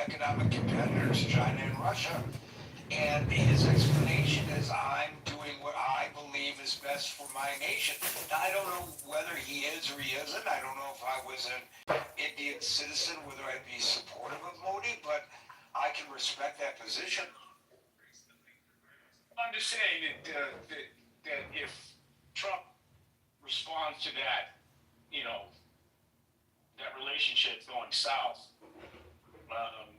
economic competitors, China and Russia. And his explanation is, I'm doing what I believe is best for my nation. Now, I don't know whether he is or he isn't. I don't know if I was an Indian citizen, whether I'd be supportive of Modi, but I can respect that position. I'm just saying that if Trump responds to that, you know, that relationship going south, um,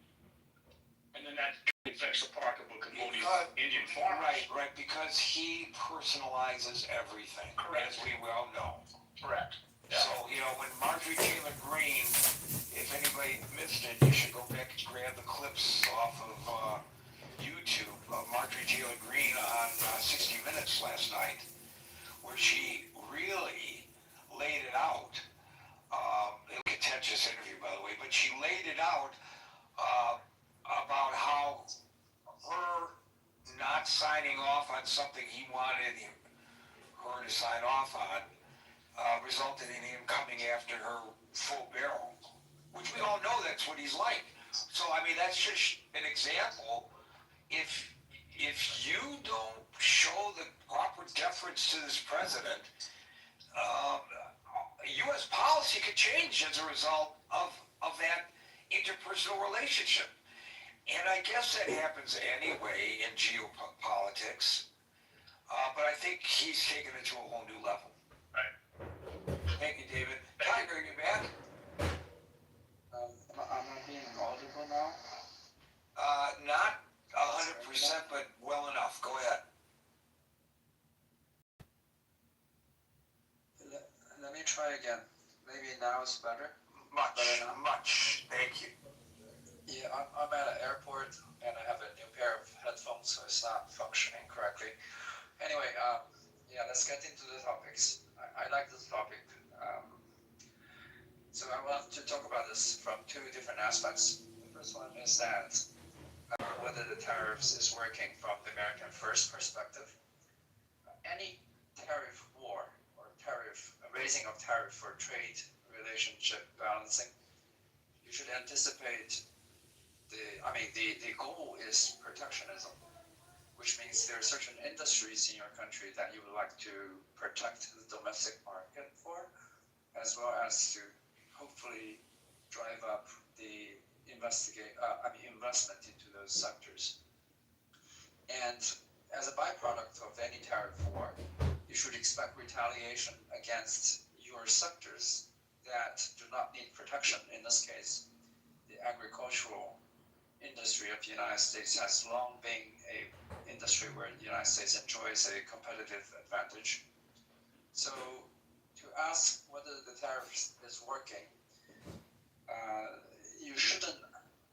and then that affects the pocketbook of Modi's Indian farmers. Right, because he personalizes everything, Correct. as we well know. Correct. Yeah. So, when Marjorie Taylor Greene, if anybody missed it, you should go back and grab the clips off of YouTube of Marjorie Taylor Greene on 60 Minutes last night, where she really laid it out. A contentious interview, by the way, but she laid it out about how her not signing off on something he wanted her to sign off on resulted in him coming after her full barrel, which we all know that's what he's like. So, that's just an example. If you don't show the proper deference to this president, U.S. policy could change as a result of that interpersonal relationship. And I guess that happens anyway in geopolitics. But I think he's taken it to a whole new level. Right. Thank you, David. Tiger, you back? Am I being audible now? Not 100%, but well enough. Go ahead. Let me try again. Maybe now it's better. Much. Thank you. Yeah, I'm at an airport and I have a new pair of headphones, so it's not functioning correctly. Anyway, let's get into the topics. I like this topic. So I want to talk about this from two different aspects. The first one is that whether the tariffs is working from the American first perspective. Any tariff war or raising of tariff for trade relationship balancing, you should anticipate the goal is protectionism, which means there are certain industries in your country that you would like to protect the domestic market for, as well as to hopefully drive up the investment into those sectors. And as a byproduct of any tariff war, you should expect retaliation against your sectors that do not need protection. In this case, the agricultural industry of the United States has long been an industry where the United States enjoys a competitive advantage. So to ask whether the tariff is working, you shouldn't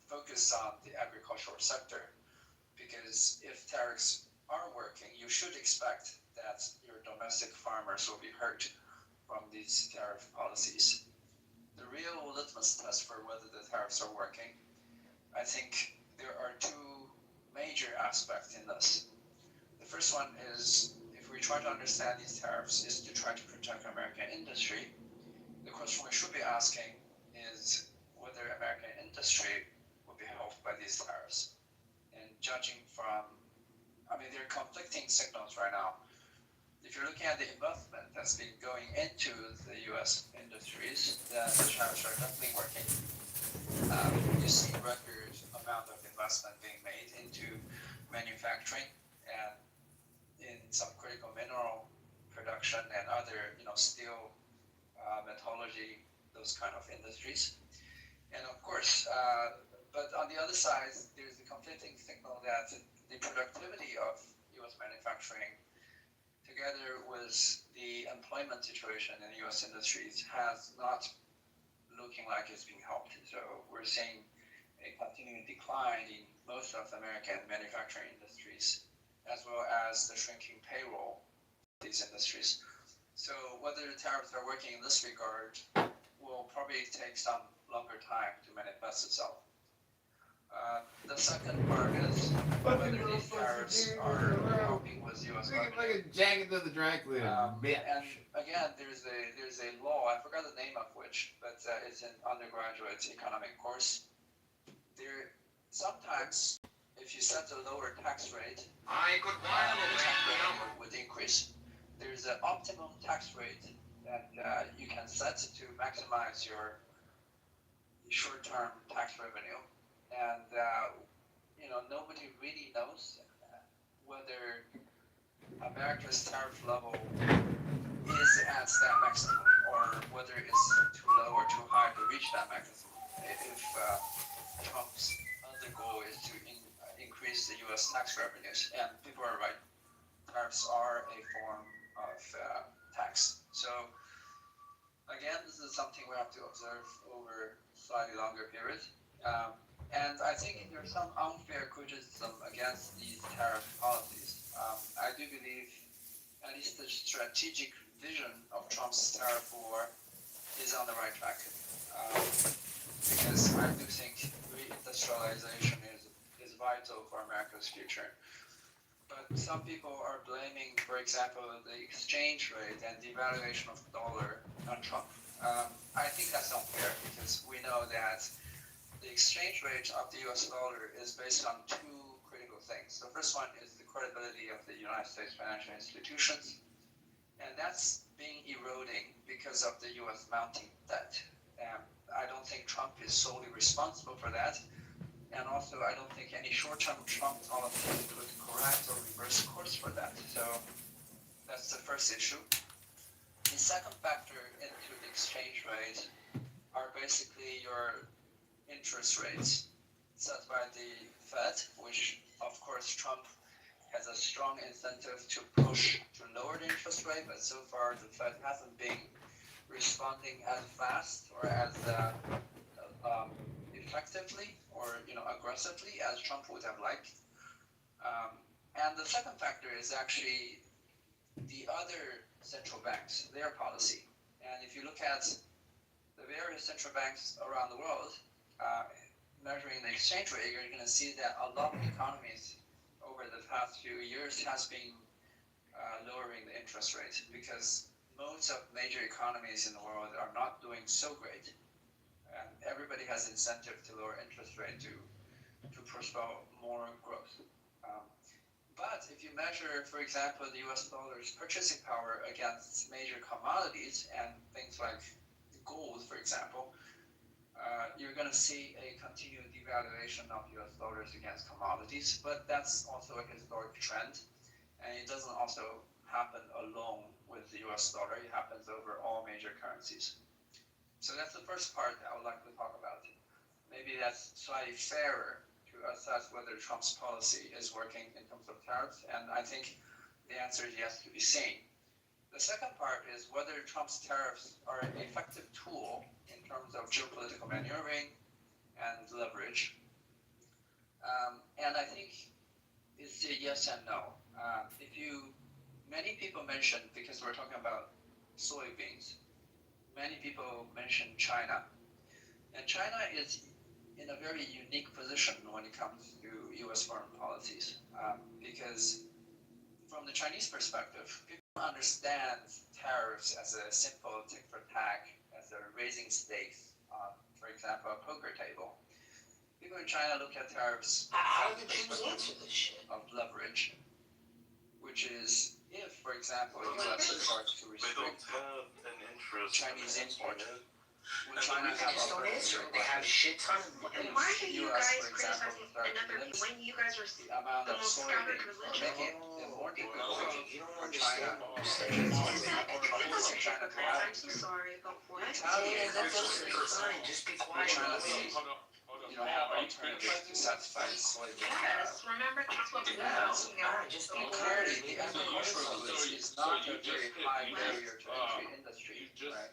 focus on the agricultural sector, because if tariffs are working, you should expect that your domestic farmers will be hurt from these tariff policies. The real litmus test for whether the tariffs are working, I think there are two major aspects in this. The first one is, if we try to understand these tariffs, is to try to protect American industry. The question we should be asking is whether American industry will be helped by these tariffs. And judging from, there are conflicting signals right now. If you're looking at the investment that's been going into the U.S. industries, then the tariffs are definitely working. You see record amount of investment being made into manufacturing and in some critical mineral production and other, steel, metallurgy, those kind of industries. And of course, but on the other side, there's the conflicting signal that the productivity of U.S. manufacturing, together with the employment situation in U.S. industries, has not looking like it's being helped. So we're seeing a continuing decline in most of the American manufacturing industries, as well as the shrinking payroll of these industries. So whether the tariffs are working in this regard will probably take some longer time to manifest itself. The second part is whether these tariffs are helping with U.S. revenue. Like a jacket to the dry cleaner. And again, there's a law, I forgot the name of which, but it's an undergraduate economic course. There tax, if you set a lower tax rate, I could the while tax away revenue would increase. There's an optimum tax rate that you can set to maximize your short-term tax revenue, and nobody really knows whether America's tariff level is at that maximum, or whether it's too low or too high to reach that maximum. If Trump's other goal is to increase the U.S. tax revenues, and people are right, tariffs are a form of tax. So again, this is something we have to observe over a slightly longer period. And I think there's some unfair criticism against these tariff policies. I do believe at least the strategic vision of Trump's tariff war is on the right track. Because I do think reindustrialization is vital for America's future. But some people are blaming, for example, the exchange rate and devaluation of the dollar on Trump. I think that's unfair because we know that the exchange rate of the US dollar is based on two critical things. The first one is the credibility of the United States financial institutions, and that's being eroding because of the US mounting debt. I don't think Trump is solely responsible for that, and also I don't think any short-term Trump policy could correct or reverse course for that. So that's the first issue. The second factor into the exchange rate are basically your interest rates set by the Fed, which of course Trump has a strong incentive to push to lower the interest rate, but so far the Fed hasn't been responding as fast or as effectively or aggressively as Trump would have liked. And the second factor is actually the other central banks, their policy. And if you look at the various central banks around the world, measuring the exchange rate, you're going to see that a lot of economies over the past few years has been lowering the interest rate because most of major economies in the world are not doing so great. And everybody has incentive to lower interest rate to propel more growth. But if you measure, for example, the US dollar's purchasing power against major commodities and things like gold, for example, you're going to see a continued devaluation of US dollars against commodities, but that's also a historic trend, and it doesn't also happen alone with the US dollar. It happens over all major currencies. So that's the first part I would like to talk about. Maybe that's slightly fairer to assess whether Trump's policy is working in terms of tariffs, and I think the answer is yes to be seen. The second part is whether Trump's tariffs are an effective tool in terms of geopolitical maneuvering and leverage. And I think it's a yes and no. Many people mention, because we're talking about soybeans, many people mention China. And China is in a very unique position when it comes to US foreign policies, because from the Chinese perspective, people understand tariffs as a simple tit for tat, as a raising stakes on, for example, a poker table. People in China look at tariffs How do the Jews answer this shit? of leverage, which is if, for example, the US starts to They restrict don't have an interest Chinese in import. it. Would China They have just don't answer it. They have shit ton of money. Why are you US, guys for example, criticizing start to another limit when you guys are the amount the of most soybeans, scattered or religion? make it more difficult You don't for China understand. or forcing China to have I'm so sorry, but what? Yeah, that's absolutely fine. Just be quiet. China to Hold on. have alternatives to satisfy soybean Yes, remember that's what we're Yeah, talking about. just be Clearly, quiet. the agricultural goods is not a very high barrier to entry industry, right?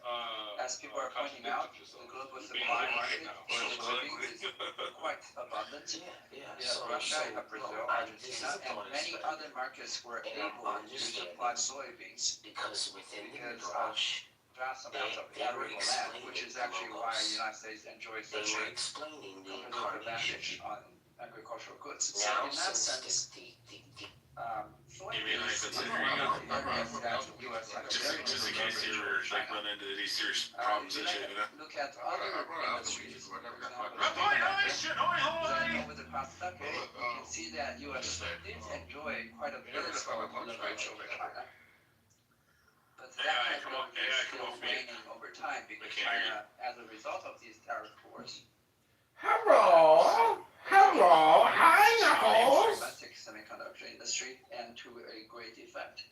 As people are pointing out, the global supply market for soybeans is quite abundant. Yeah, You have Russia, you have Brazil, Argentina, and many other markets were able to supply soybeans Because within the because of garage, vast amounts of arable land, which is actually why the United States enjoys they such were a explaining the competitive advantage incarnation. on agricultural goods. So Now, in that since sense, the soybeans is one of the areas that the U.S. has a very Just in different case leverage you over were like China. run into these serious problems and shit, you know? Look at other industries, for example, Report, over the past decade, you can see that U.S. did enjoy quite a bit of leverage over China. But that has been still waning over time because China, as a result of these tariff wars, Hello, hi Knuckles. domestic semiconductor industry and to a great effect.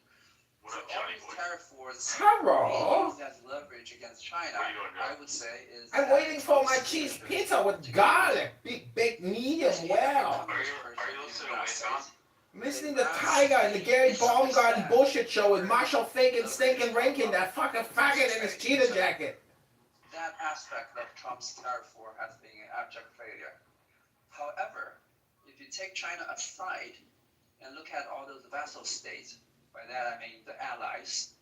What So up, all Johnny these boy? tariff wars Hello. being used as leverage against China, What are you doing, I Joe? would say is I'm that waiting for my Trump's cheese decision pizza with to garlic, big, medium Yes, well. Are you listening to Tom? I'm listening to Tiger and the Gary Baumgarten bullshit show with Marshall Fagan, Stinkin' Rankin, that fucking faggot in his cheetah jacket. That aspect of Trump's tariff war has been an abject failure. However, if you take China aside and look at all those vassal states, by that I mean the allies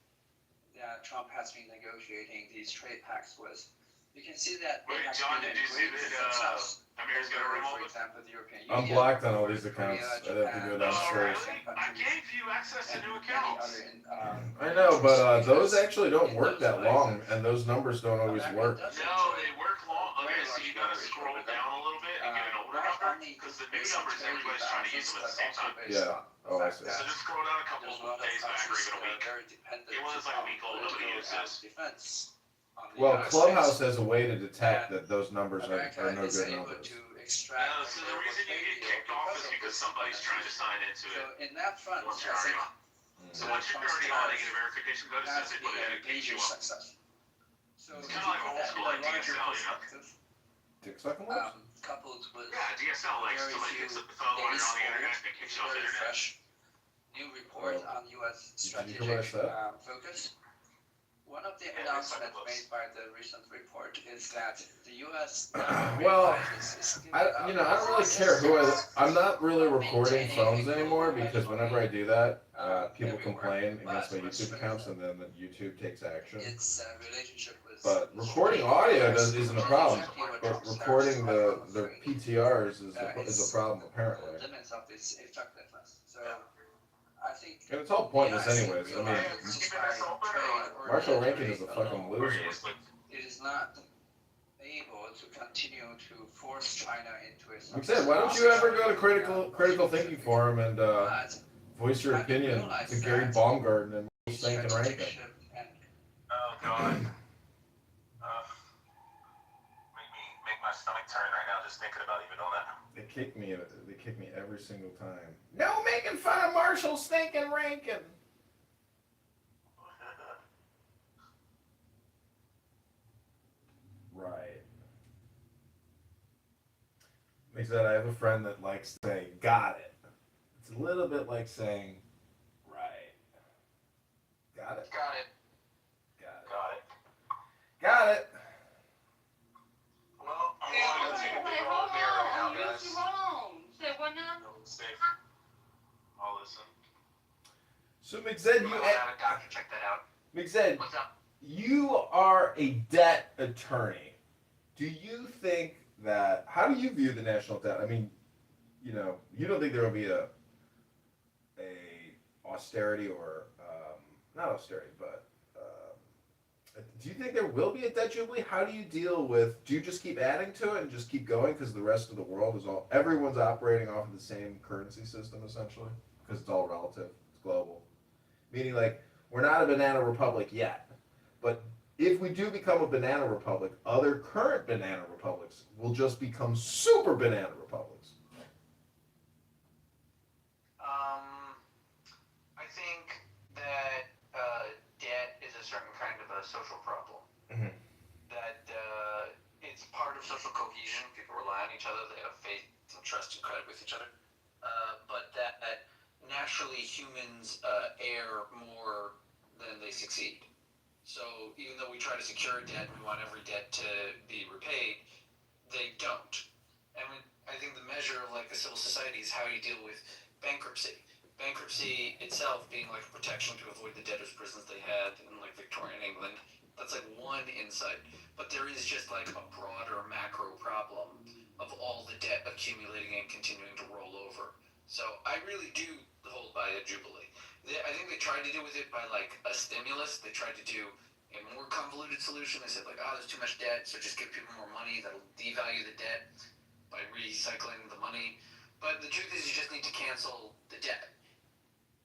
that Trump has been negotiating these trade pacts with, you can see that they Wait, have John, been did you see great that success. Amir's gonna For remove it? example, the European I'm Union, blocked on all these Korea, accounts. I'd have to go Japan, downstairs. really? I gave you access to and new many accounts. other I know, but those countries. actually don't work that long, and those numbers don't always work. No, they work long. Okay, so you gotta scroll down a little bit and get an older number, because the new numbers, everybody's trying to use them at the same time. Yeah. Oh, I see. So just scroll down a couple There's of days back or even a week. It It was like a week old, nobody used this. Well, Clubhouse has a way to detect that those numbers are no good numbers. No, so the reason you get kicked off is because somebody's trying to sign into So it. in that front, Once I you're already think on. So once you're already on, they get a verification code, it has says it, been but a it picks major you up. success. So It's if kinda you like put old that school in a like larger DSL, you know? perspective, Dick sucking lips? coupled with Yeah, DSL, like very somebody few picks up the phone while you're on the internet and it kicks you off the very internet. fresh new report on U.S. Did you hear what I strategic said? focus. One of the Yeah, announcements it's like made by the recent report is that the U.S. Well, is I don't really care who I'm not really recording phones anymore because whenever I do that, people complain against my YouTube accounts and then YouTube takes action. its relationship with. But recording audio isn't a problem. But recording the PTRs is a problem apparently. Limits of its effectiveness. So I think. And it's all pointless anyways. I mean, Marshall Rankin is a fucking loser. It is not able to continue to force China into a. Like I said, why don't you ever go to critical thinking forum and But voice your opinion to Gary Baumgarten and Stinkin' Rankin? Oh god. Make my stomach turn right now just thinking about even on that. They kick me every single time. No making fun of Marshall Stinkin' Rankin. Right. Like I said, I have a friend that likes to say, got it. It's a little bit like saying, right. Got it? Got it. Got it. Got it. Got it. Well, I'm going to take a big old beer right now, guys. Say what now? Safe. I'll listen. So McZed, I'm gonna have a doctor check that out. McZed, What's up? you are a debt attorney. Do you think that, how do you view the national debt? I mean, you know, you don't think there will be a austerity or, not austerity, but do you think there will be a debt jubilee? How do you deal with, do you just keep adding to it and just keep going because the rest of the world is everyone's operating off of the same currency system essentially? Because it's all relative, it's global. Meaning like, we're not a banana republic yet, but if we do become a banana republic, other current banana republics will just become super banana republics. I think that debt is a certain kind of a social problem. Mhm. That it's part of social cohesion. People rely on each other. They have faith and trust and credit with each other. But that naturally humans err more than they succeed. So even though we try to secure debt, we want every debt to be repaid, they don't. And I think the measure of like a civil society is how you deal with bankruptcy. Bankruptcy itself being like a protection to avoid the debtors' prisons they had in like Victorian England. That's like one insight. But there is just like a broader macro problem of all the debt accumulating and continuing to roll over. So I really do hold by a jubilee. I think they tried to do with it by like a stimulus. They tried to do a more convoluted solution. They said like, oh, there's too much debt, so just give people more money. That'll devalue the debt by recycling the money. But the truth is, you just need to cancel the debt,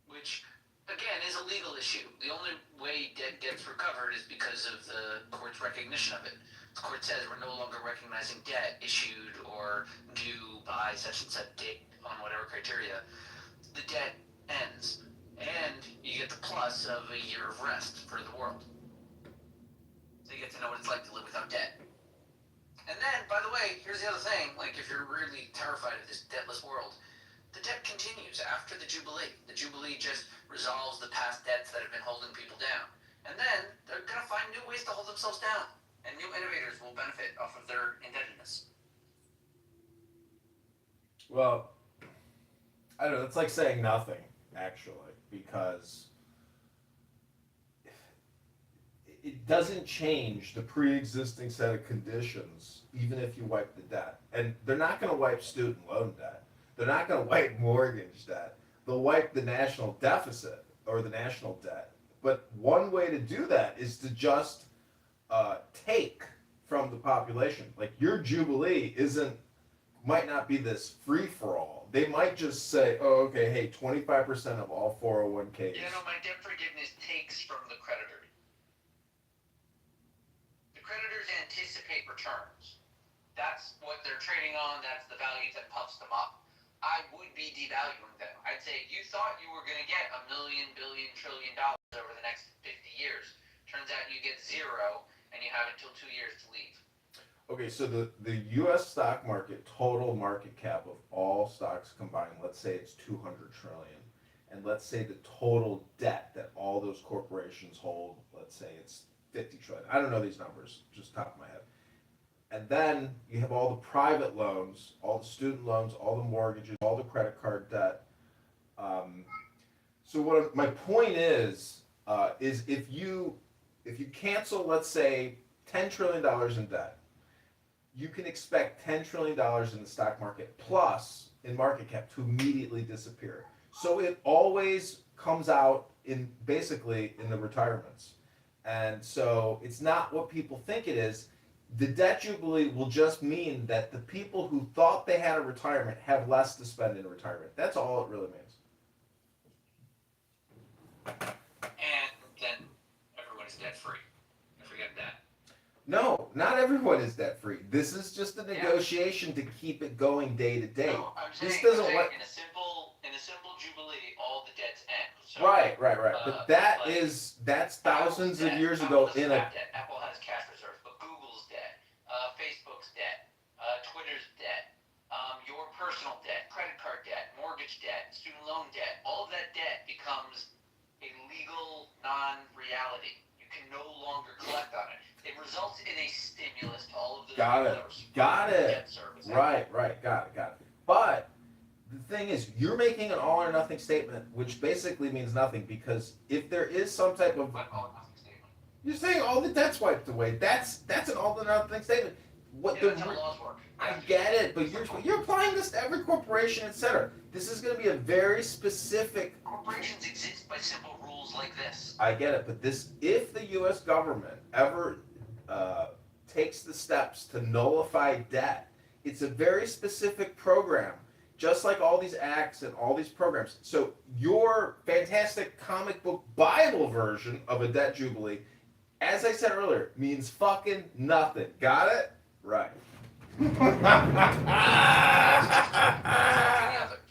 which, again, is a legal issue. The only way debt gets recovered is because of the court's recognition of it. The court says we're no longer recognizing debt issued or due by such and such date on whatever criteria. The debt ends, and you get the plus of a year of rest for the world. So you get to know what it's like to live without debt. And then, by the way, here's the other thing, like if you're really terrified of this debtless world, the debt continues after the Jubilee. The Jubilee just resolves the past debts that have been holding people down. And then they're going to find new ways to hold themselves down. And new innovators will benefit off of their indebtedness. Well, I don't know. It's like saying nothing, actually, because it doesn't change the pre-existing set of conditions, even if you wipe the debt. And they're not going to wipe student loan debt. They're not going to wipe mortgage debt. They'll wipe the national deficit or the national debt. But one way to do that is to just take from the population. Like your Jubilee might not be this free-for-all. They might just say, oh, okay, hey, 25% of all 401ks. Yeah, no, my debt forgiveness takes from the creditor. The creditors anticipate returns. That's what they're trading on. That's the value that puffs them up. I would be devaluing them. I'd say you thought you were going to get $1 million, billion, trillion over the next 50 years. Turns out you get zero, and you have until 2 years to leave. Okay, so the U.S. stock market, total market cap of all stocks combined, let's say it's 200 trillion, and let's say the total debt that all those corporations hold, let's say it's 50 trillion. I don't know these numbers, just top of my head. And then you have all the private loans, all the student loans, all the mortgages, all the credit card debt. So my point is if you cancel, let's say, $10 trillion in debt, you can expect $10 trillion in the stock market plus in market cap to immediately disappear. So it always comes out basically in the retirements. And so it's not what people think it is. The debt jubilee will just mean that the people who thought they had a retirement have less to spend in retirement. That's all it really means. And then everyone is debt free. I forget that. No, not everyone is debt free. This is just a negotiation to keep it going day to day. No, I'm saying, This doesn't in a simple jubilee, all the debts end. So, right. But that's thousands of years ago in a. Debt. Apple has cash reserves, but Google's debt, Facebook's debt, Twitter's debt, your personal debt, credit card debt, mortgage debt, student loan debt. All of that debt becomes a legal non-reality. You can no longer collect on it. It results in a stimulus to all of the Got it. debt service. Right. Got it. But the thing is, you're making an all or nothing statement, which basically means nothing, because if there is some type of What all or nothing statement? you're saying all the debt's wiped away. That's an all or nothing statement. That's how laws work. I get it, but you're applying this to every corporation, etc. This is going to be a very specific. Corporations exist by simple rules like this. I get it, but if the U.S. government ever takes the steps to nullify debt, it's a very specific program, just like all these acts and all these programs. So your fantastic comic book Bible version of a debt jubilee, as I said earlier, means fucking nothing. Got it? Right. The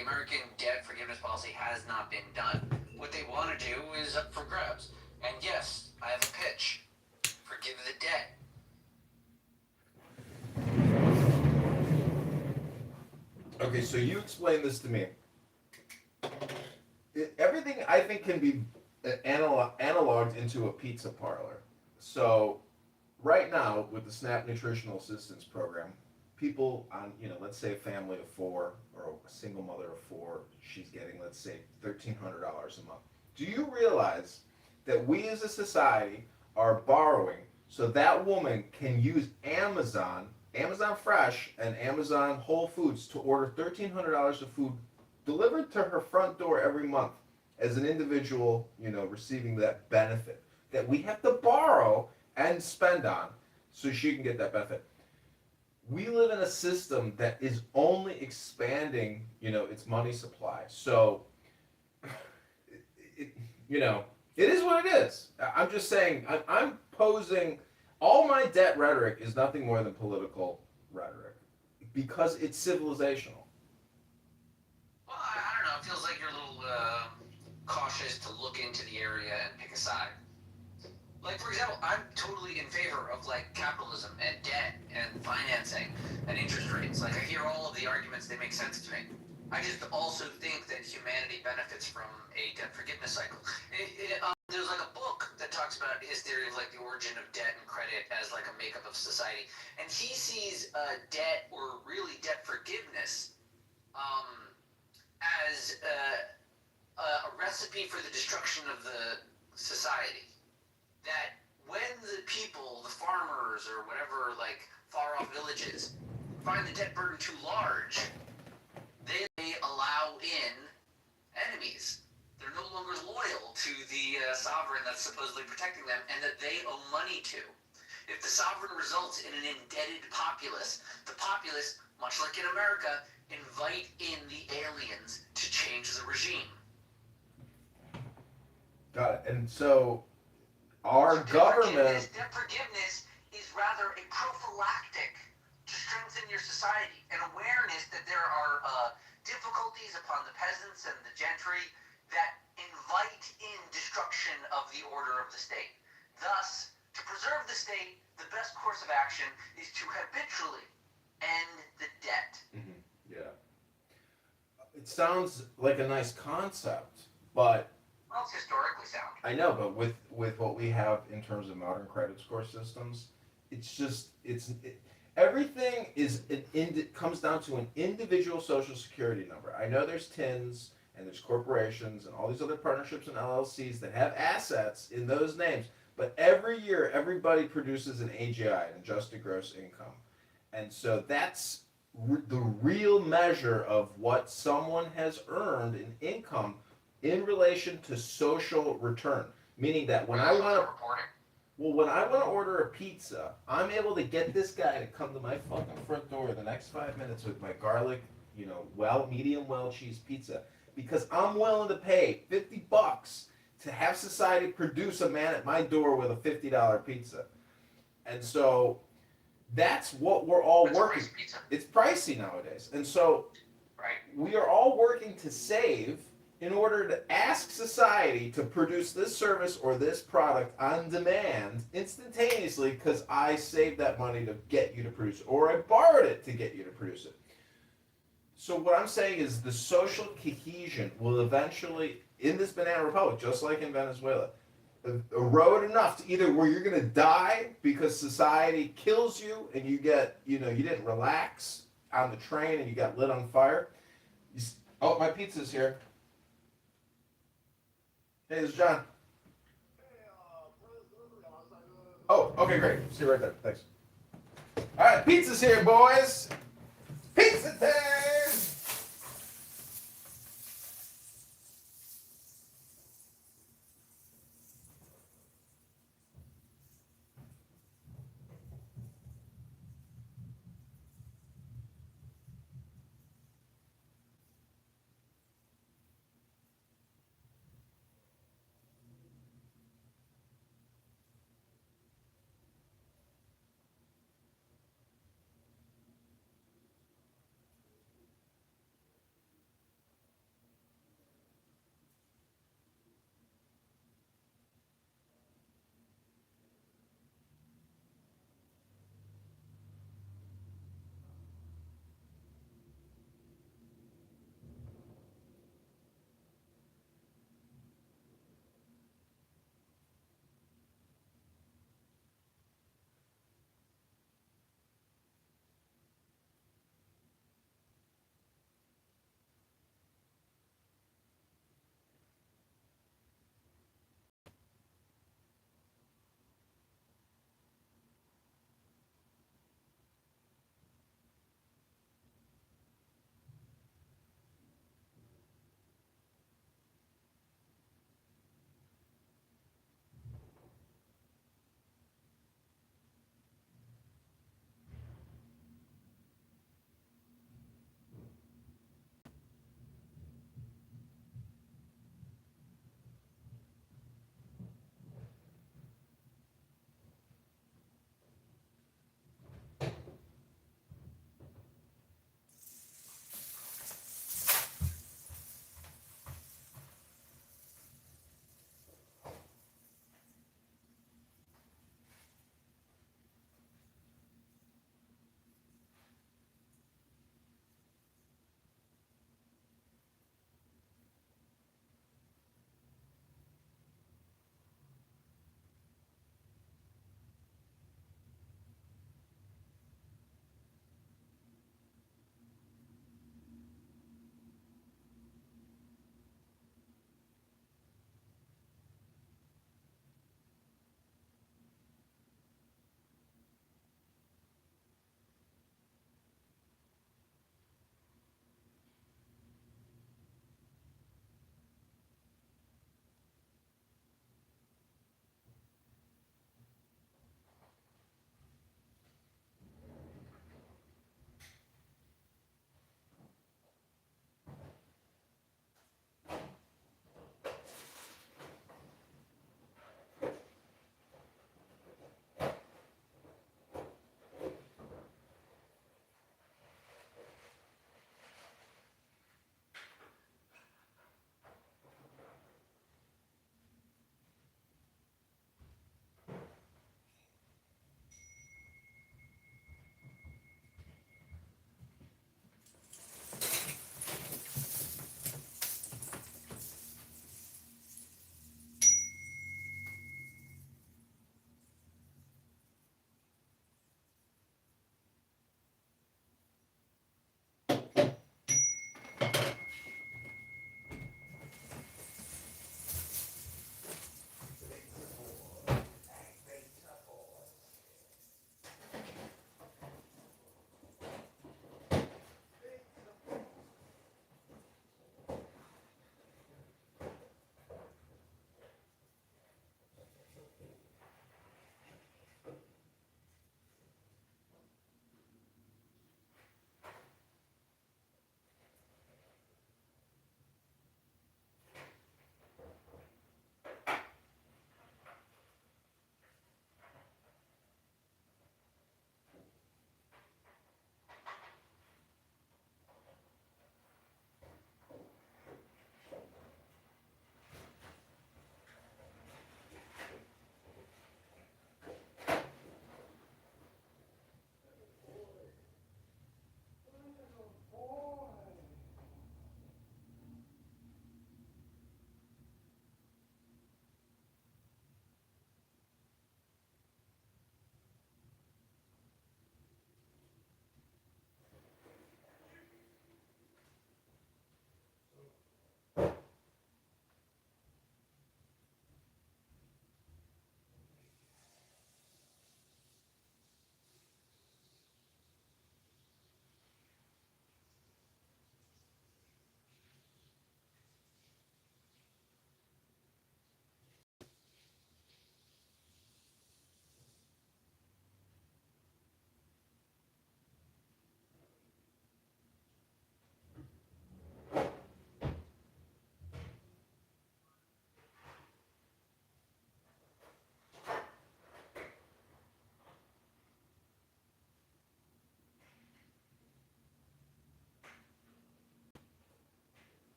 American debt forgiveness policy has not been done. What they want to do is up for grabs. And yes, I have a pitch. Forgive the debt. Okay, so you explain this to me. Everything I think can be analoged into a pizza parlor. So right now with the SNAP Nutritional Assistance Program, people on, let's say a family of four or a single mother of four, she's getting, let's say, $1,300 a month. Do you realize that we as a society are borrowing so that woman can use Amazon Fresh and Amazon Whole Foods to order $1,300 of food delivered to her front door every month as an individual, receiving that benefit that we have to borrow and spend on so she can get that benefit. we live in a system that is only expanding, its money supply. So, it, you know, it is what it is. I'm just saying, I'm posing, all my debt rhetoric is nothing more than political rhetoric because it's civilizational. Well, I don't know. It feels like you're a little cautious to look into the area and pick a side. Like, for example, I'm totally in favor of, like, capitalism and debt and financing and interest rates. Like, I hear all of the arguments, they make sense to me. I just also think that humanity benefits from a debt forgiveness cycle. There's, like, a book that talks about his theory of, like, the origin of debt and credit as, like, a makeup of society. And he sees debt, or really debt forgiveness, as a recipe for the destruction of the society. That when the people, the farmers, or whatever, like, far-off villages, find the debt burden too large, they allow in enemies. They're no longer loyal to the sovereign that's supposedly protecting them and that they owe money to. If the sovereign results in an indebted populace, the populace, much like in America, invite in the aliens to change the regime. Got it. And so our government. Debt forgiveness is rather a prophylactic to strengthen your society, an awareness that there are difficulties upon the peasants and the gentry that invite in destruction of the order of the state. Thus, to preserve the state, the best course of action is to habitually end the debt. Mm-hmm. Yeah. It sounds like a nice concept, but well, it's historically sound. I know, but with what we have in terms of modern credit score systems, everything comes down to an individual social security number. I know there's TINs and there's corporations and all these other partnerships and LLCs that have assets in those names, but every year everybody produces an AGI, an adjusted gross income, and so that's the real measure of what someone has earned in income in relation to social return, meaning that when I want to order a pizza, I'm able to get this guy to come to my fucking front door the next 5 minutes with my garlic, medium well cheese pizza, because I'm willing to pay $50 to have society produce a man at my door with a $50 pizza, and so that's what we're all working. It's pricey nowadays, and so we are all working to save in order to ask society to produce this service or this product on demand instantaneously because I saved that money to get you to produce it, or I borrowed it to get you to produce it. So what I'm saying is the social cohesion will eventually, in this banana republic, just like in Venezuela, erode enough to either where you're going to die because society kills you and you get, you didn't relax on the train and you got lit on fire. Oh, my pizza's here. Hey, this is John. Oh, okay, great. See you right there. Thanks. All right, pizza's here, boys. Pizza time!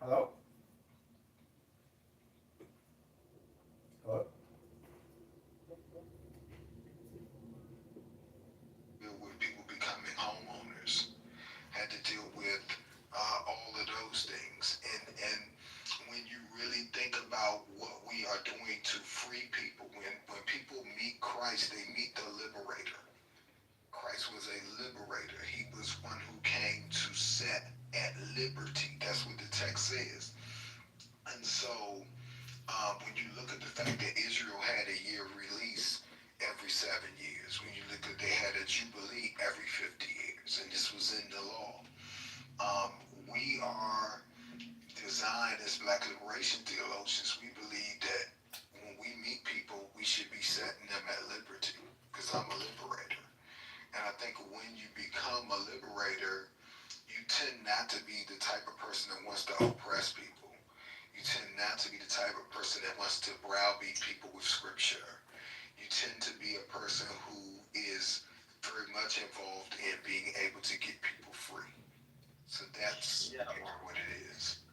Hello? Hello? With people becoming homeowners, had to deal with all of those things. And when you really think about what we are doing to free people, when people meet Christ, they meet the liberator. Christ was a liberator. He was one who came to set at liberty. That's what the text says. And so when you look at the fact that Israel had a year release every 7 years, when you look at they had a jubilee every 50 years, and this was in the law. We are designed as Black liberation theologians. We believe that when we meet people, we should be setting them at liberty, because I'm a liberator. And I think when you become a liberator, you tend not to be the type of person that wants to oppress people. You tend not to be the type of person that wants to browbeat people with scripture. You tend to be a person who is very much involved in being able to get people free. So that's what it is.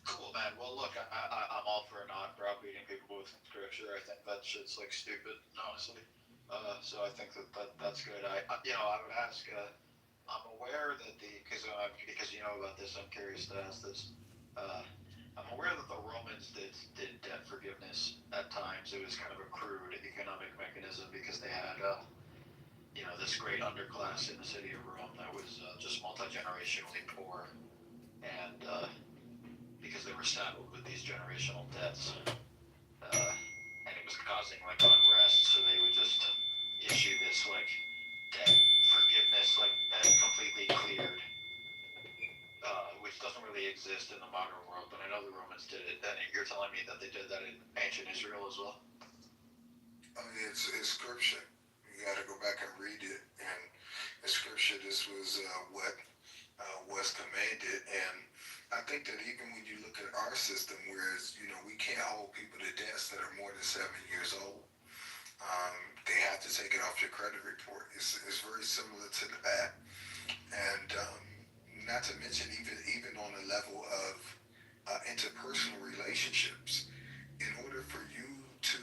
Cool, man. Well, look, I'm all for not browbeating people with scripture. I think that shit's like stupid, honestly. So I think that's good. I would ask. I'm aware that because you know about this, I'm curious to ask this. I'm aware that the Romans did debt forgiveness at times. It was kind of a crude economic mechanism because they had this great underclass in the city of Rome that was just multi-generationally poor, and because they were saddled with these generational debts, and it was causing like unrest, so they would just issue this like debt forgiveness like that completely cleared, which doesn't really exist in the modern world, but I know the Romans did it. And you're telling me that they did that in ancient Israel as well? I mean, it's scripture. You got to go back and read it. And in scripture, this was what was commanded. And I think that even when you look at our system, whereas, we can't hold people to debts that are more than 7 years old. They have to take it off your credit report. It's very similar to that. And not to mention even on the level of interpersonal relationships, in order for you to,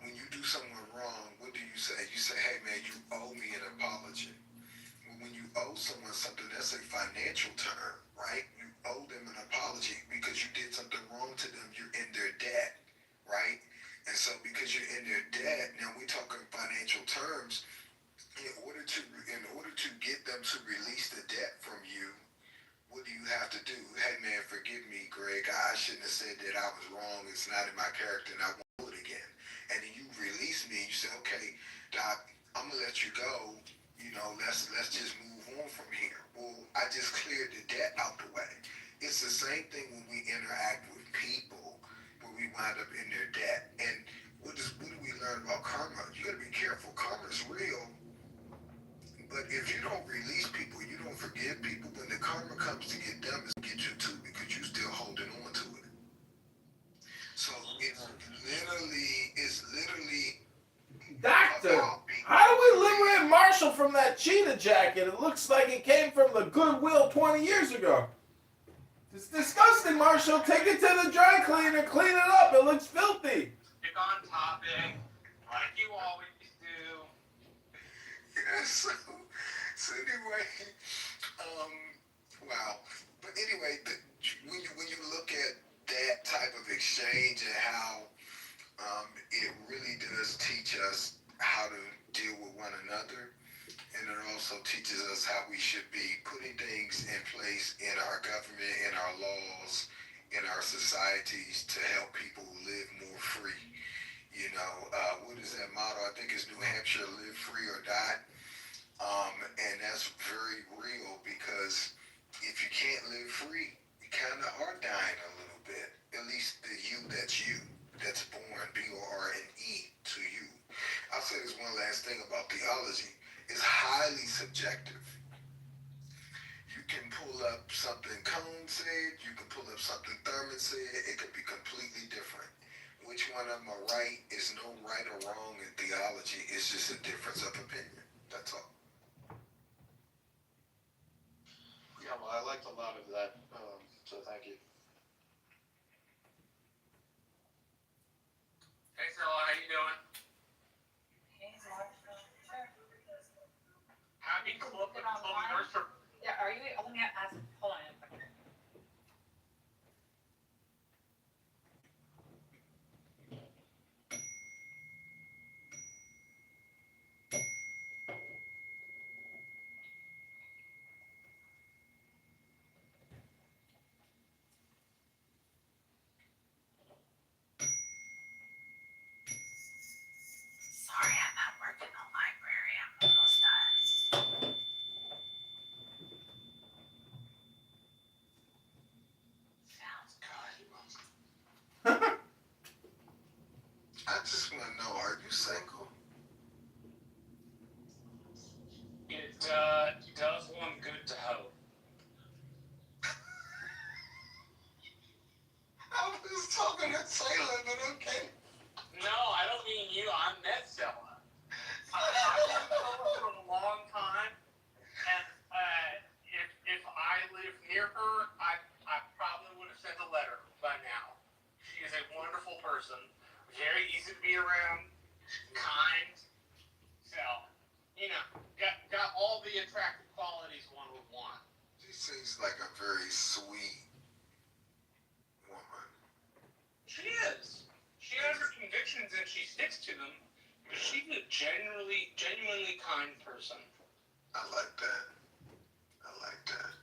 when you do someone wrong, what do you say? You say, hey man, you owe me an apology. When you owe someone something, that's a financial term, right? You owe them an apology because you did something wrong to them. You're in their debt, right? And so because you're in their debt, now we're talking financial terms, in order to get them to release the debt from you, what do you have to do? Hey man, forgive me, Greg. I shouldn't have said that. I was wrong. It's not in my character, and I won't do it again. And then you release me. You say, okay, Doc, I'm gonna let you go. Let's just move on from here. Well, I just cleared the debt out the way. It's the same thing when we interact with people, where we wind up in their debt. And what do we learn about karma? You gotta be careful. Karma is real. But if you don't release people, you don't forgive people, when the karma comes to get them, it's get you too, because you're still holding on to it. So it's literally Doctor, how do we liberate Marshall from that cheetah jacket? It looks like it came from the Goodwill 20 years ago. It's disgusting, Marshall. Take it to the dry cleaner, clean it up. It looks filthy. Stick on topic, like you always do. Yeah, so anyway, wow. But anyway, when you look at that type of exchange and how it really does teach us how to deal with one another, and it also teaches us how we should be putting things in place in our government, in our laws, in our societies to help people live more free. What is that motto? I think it's New Hampshire, live free or die. And that's very real, because if you can't live free, you kind of are dying a little bit. At least that's born, B-O-R-N-E, to you. I'll say this one last thing about theology. It's highly subjective. You can pull up something Cone said, you can pull up something Thurman said, it could be completely different. Which one of them are right? Is no right or wrong in theology. It's just a difference of opinion. That's all. Yeah, well, I liked a lot of that So thank you. Hey, Stella, how you doing? Happy club anniversary. Yeah, are you, let me ask, hold on. Sorry, I'm at work in the library. I'm almost done. Sounds good. I just want to know, are you single? It does one good to hope. I was talking to Taylor, but okay. No, I don't mean you. I met Stella. I've known Stella for a long time, and if I lived near her, I probably would have sent a letter by now. She is a wonderful person, very easy to be around, kind. So, got all the attractive qualities one would want. She seems like a very sweet woman. She is. She has her convictions and she sticks to them. But she's a genuinely kind person. I like that. I like that.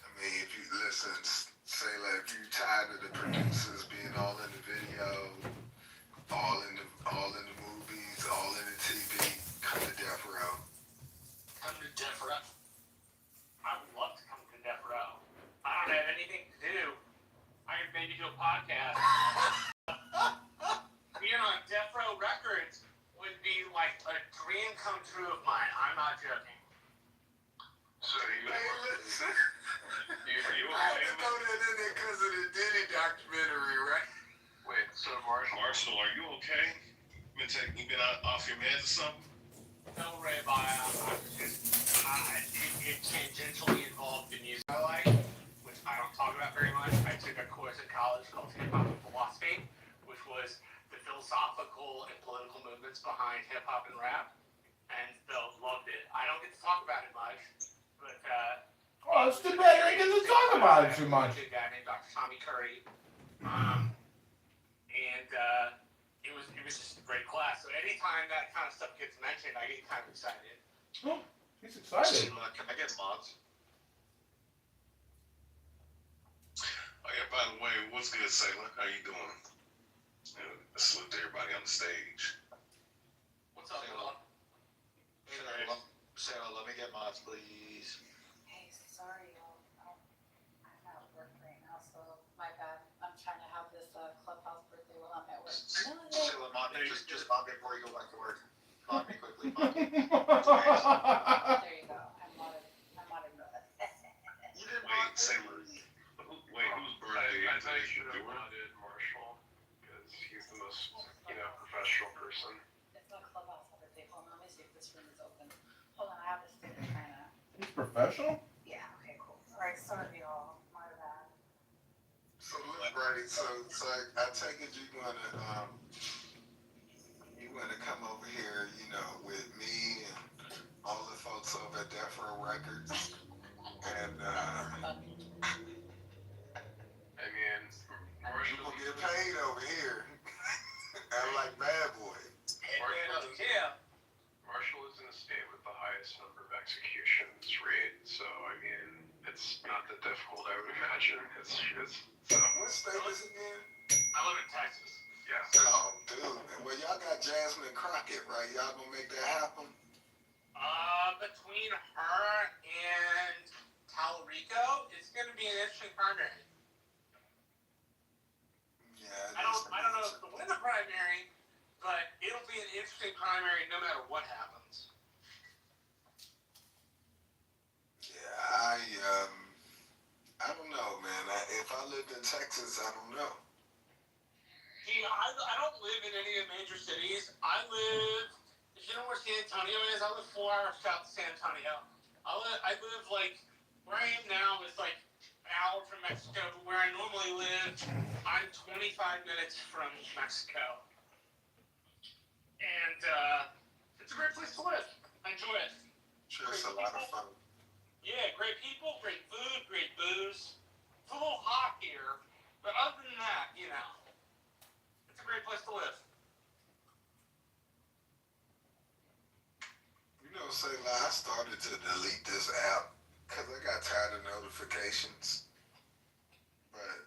I mean, if you listen, Sailor, if you're tired of the producers being all in the video, all in the movies, all in the TV, come to Death Row. Come to Death Row. I would love to come to Death Row. I don't have anything to do. I could maybe do a podcast. Being on Death Row Records would be like a dream come true of mine. I'm not joking. So you listen. You I had to throw that in there because of the Diddy documentary, right? Wait, so Marshall, are you okay? You been off your meds or something? No, Ray, it tangentially involved the music I like, which I don't talk about very much. I took a course in college called hip-hop and philosophy, which was the philosophical and political movements behind hip-hop and rap, and Bill loved it. I don't get to talk about it much, but Well, it's too bad I didn't get to talk about it too much. A guy named Dr. Tommy Curry, it was just a great class. So anytime that kind of stuff gets mentioned, I get kind of excited. Oh, he's excited. Can I get mods? Oh yeah, by the way, what's good, Sailor? How you doing? Salute to everybody on the stage. What's up, Bill? Sarah, let me get mods, please. Hey, sorry, y'all. I'm at work right now, so my bad. I'm trying to have this clubhouse birthday while I'm at work. Sarah, mod me, just mod me before you go back to work. Mod me quickly, mod me. There you go. I'm modded. You didn't Wait, mod Sailor. me. Wait, whose birthday I is thought it? you should have Yours? modded Marshall because he's the most, professional person. It's my clubhouse birthday. Hold on, let me see if this room is open. Hold on, I have this thing trying to. He's professional? Yeah, okay, cool. Alright, sorry, y'all. My bad. So look, right, so I take it you wanna come over here, with me and all the folks over at Death Row Records, and I mean, you Marshall, gonna get paid over here. I like Bad Boy. Marshall is in a state with the highest number of executions rate, so I mean, it's not that difficult, I would imagine. It's so. What state is it in? I live in Texas. Yeah. Oh, dude. Well, y'all got Jasmine Crockett, right? Y'all gonna make that happen? Between her and Talarico, it's going to be an interesting primary. Yeah. I don't know if they'll win the primary, but it'll be an interesting primary no matter what happens. Yeah, I don't know, man. If I lived in Texas, I don't know. See, I don't live in any of the major cities. I live, if you know where San Antonio is, I live 4 hours south of San Antonio. I live like, where I am now is like Mexico, but where I normally live, I'm 25 minutes from Mexico. And it's a great place to live. I enjoy it. Sure, it's a lot of fun. Yeah, great people, great food, great booze. It's a little hot here, but other than that, you know, it's a great place to live. You know, say I started to delete this app because I got tired of notifications. But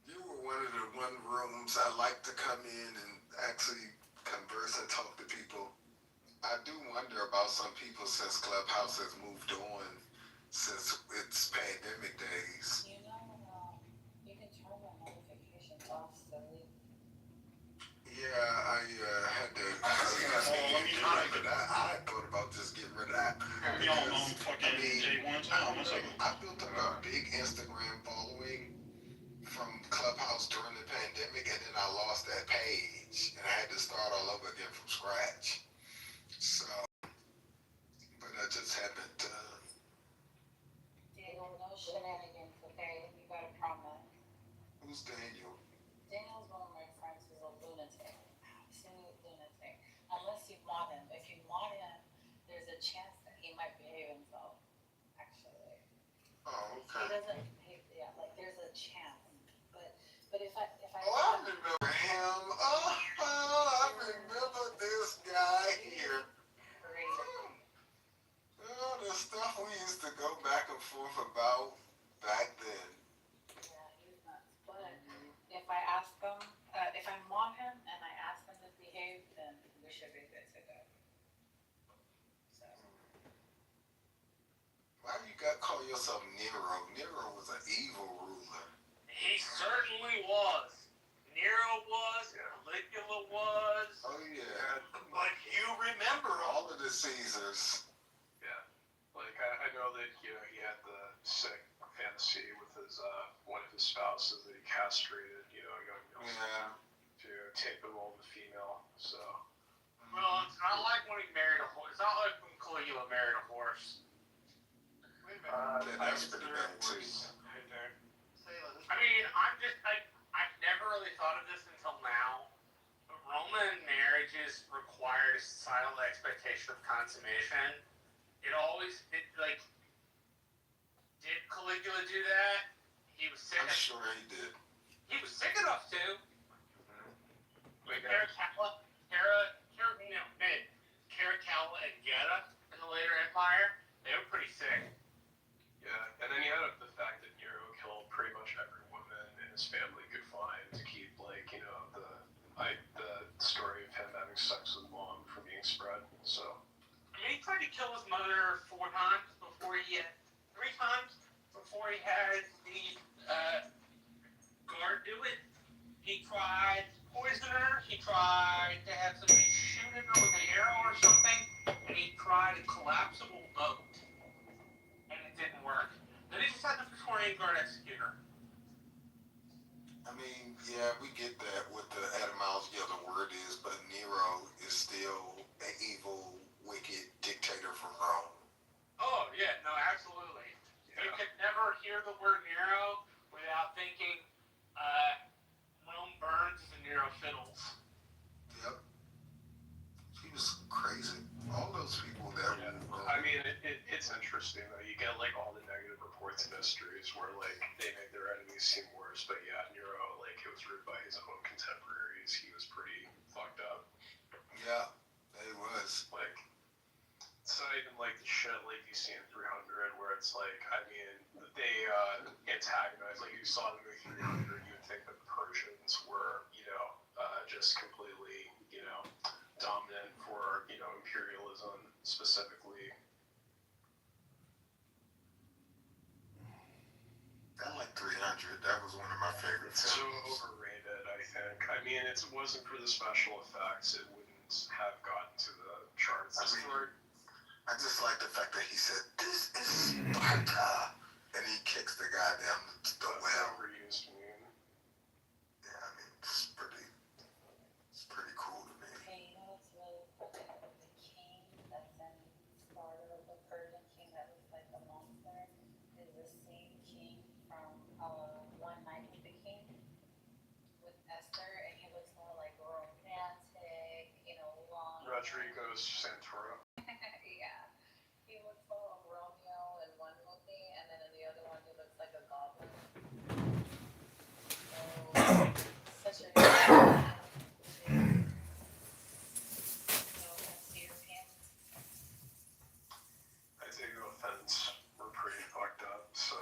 you were one of the rooms I like to come in and actually converse and talk to people. I do wonder about some people since Clubhouse has moved on since its pandemic days. You know, you can turn the notifications off, silly. Yeah, I had to. I thought about just getting rid of that. We all know fucking J1's almost like I built up a big Instagram following from Clubhouse during the pandemic, and then I lost that page, and I had to start all over again from scratch. So, but I just haven't. Daniel, no shenanigans, okay? You gotta promise. Who's Daniel? Daniel's one of my friends who's a lunatic. Absolute lunatic. Unless you mod him. If you mod him, there's a chance that he might behave himself, actually. Oh, He okay. doesn't behave, yeah, like there's a chance. But if I Oh, I remember him. I remember this guy here. crazy. Oh, the stuff we used to go back and forth about back then. Yeah, he's nuts. But if I ask him, if I mod him and I ask him to behave, then we should be good to go. So, Why you got call yourself Nero? Nero was an evil ruler. He certainly was. Nero was, Caligula was. Oh yeah. Like you remember All of the Caesars. Yeah. Like I know that he had the sick fantasy with his one of his spouses that he castrated, young males Yeah. to take the role of the female. So Well, it's not like when he married a horse. It's not like when Caligula married a horse. Yeah, that's pretty bad too. I mean, I've never really thought of this until now. But Roman marriages required a societal expectation of consummation. Did Caligula do that? He was sick. I'm sure he did. He was sick enough to. like Caracalla and Geta in the later empire, they were pretty sick. yeah, and then you had the fact that Nero killed pretty much every woman in his family could find to keep the story of him having sex with mom from being spread. So I mean, he tried to kill his mother 3 times before he had the guard do it. He tried to poison her. He tried to have somebody shoot at her with an arrow or something, and he tried a collapsible boat, and it didn't work. Then he just had the Victorian Guard execute her. I mean, yeah, we get that what the etymology of the word is, but Nero is still an evil, wicked dictator from Rome. Oh yeah, no, absolutely. You could never hear the word Nero without thinking Rome burns and Nero fiddles. Yep. He was crazy. All those people that I mean, it's interesting though. You get like all the negative reports and histories where like they make their enemies seem worse, but yeah, Nero, like it was written by his own contemporaries. He was pretty fucked up. yeah, it was. Like it's not even like the shit like you see in 300 where it's like, I mean, they antagonize, like you saw in the movie 300, you would think that the Persians were, just completely, dominant for, imperialism specifically. I like 300. That was one of my favorite So films. overrated, I think. I mean, it wasn't for the special effects, it wouldn't have gotten to the charts. I mean, I just like the fact that he said, "This is Sparta," and he kicks the guy down the well. Overused meme. Yeah, I mean, it's pretty cool to me. Hey, you know what's really funny? The king that's in Sparta, the Persian king that looks like a monster, is the same king from Rodrigo Santoro. Yeah. He looks all Romeo in one movie, and then in the other one he looks like a goblin. So, such a good no offense to your pants. I take no offense. We're pretty fucked up, so.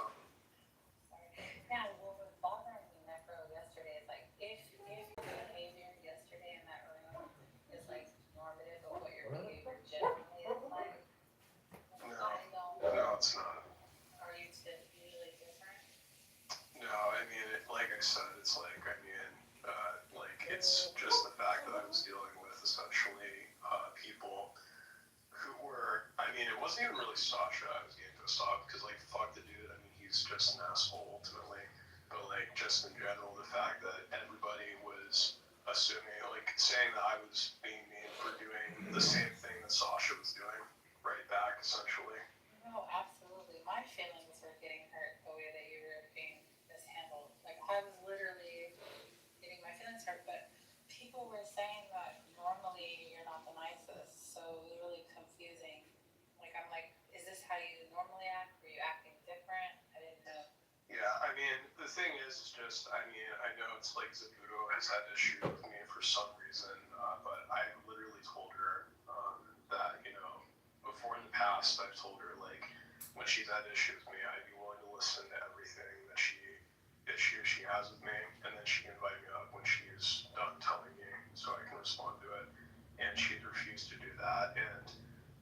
Sorry. Yeah, what was bothering me Necro yesterday is like if your behavior yesterday in that room is like normative of what your behavior generally is like, I don't. No, it's not. Are you usually different? No, I mean, like I said, it's like, it's just the fact that I was dealing with essentially people who were, I mean, it wasn't even really Sasha I was getting pissed off because, like, fuck the dude. I mean, he's just an asshole ultimately. But, like, just in general, the fact that everybody was assuming, like, saying that I was being mean for doing the same thing that Sasha was doing right back, essentially. No, absolutely. My feelings were getting hurt the way that you were being mishandled. Like, I was literally getting my feelings hurt, but people were saying that normally you're not the nicest, so it was really confusing. Like, I'm like, is this how you normally act? Were you acting different? I didn't know. Yeah, I mean, the thing is just, I mean, I know it's like Zabuto has had issue with me for some reason, but I literally told her that, you know, before in the past, I've told her, like, when she's had issues with me, I'd be willing to listen to everything that she has with me, and then she can invite me up when she's done telling me so I can respond to it. And she's refused to do that, and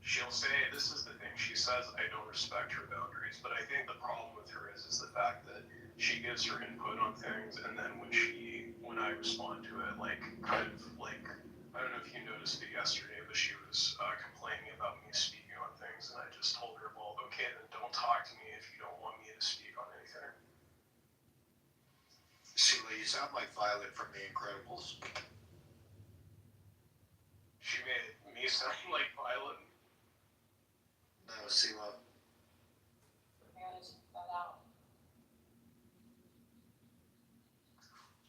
she'll say, this is the thing, she says I don't respect her boundaries, but I think the problem with her is the fact that she gives her input on things, and then when I respond to it, like, kind of like, I don't know if you noticed it yesterday, but she was complaining about me speaking on things, and I just told her, well, okay, then don't talk to me if you don't want me to speak on anything. Sheila, you sound like Violet from The Incredibles. She made me sound like Violet. No, Sheila. Manage that out.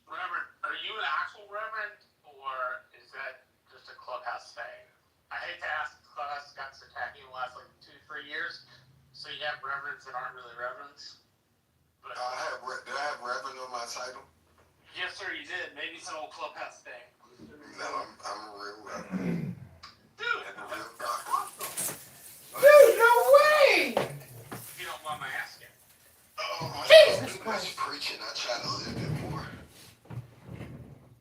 Reverend, are you an actual reverend, or is that just a clubhouse thing? I hate to ask, the clubhouse has gotten so tacky in the last, like, 2-3 years, so you have reverends that aren't really reverends. But Did I have Reverend on my title? yes, sir, you did. Maybe it's an old clubhouse thing. No, I'm a real Reverend. Dude, And a real doctor. Dude, no way! if you don't mind my asking. Oh, I Jesus do much Christ. preaching. I try to live it more.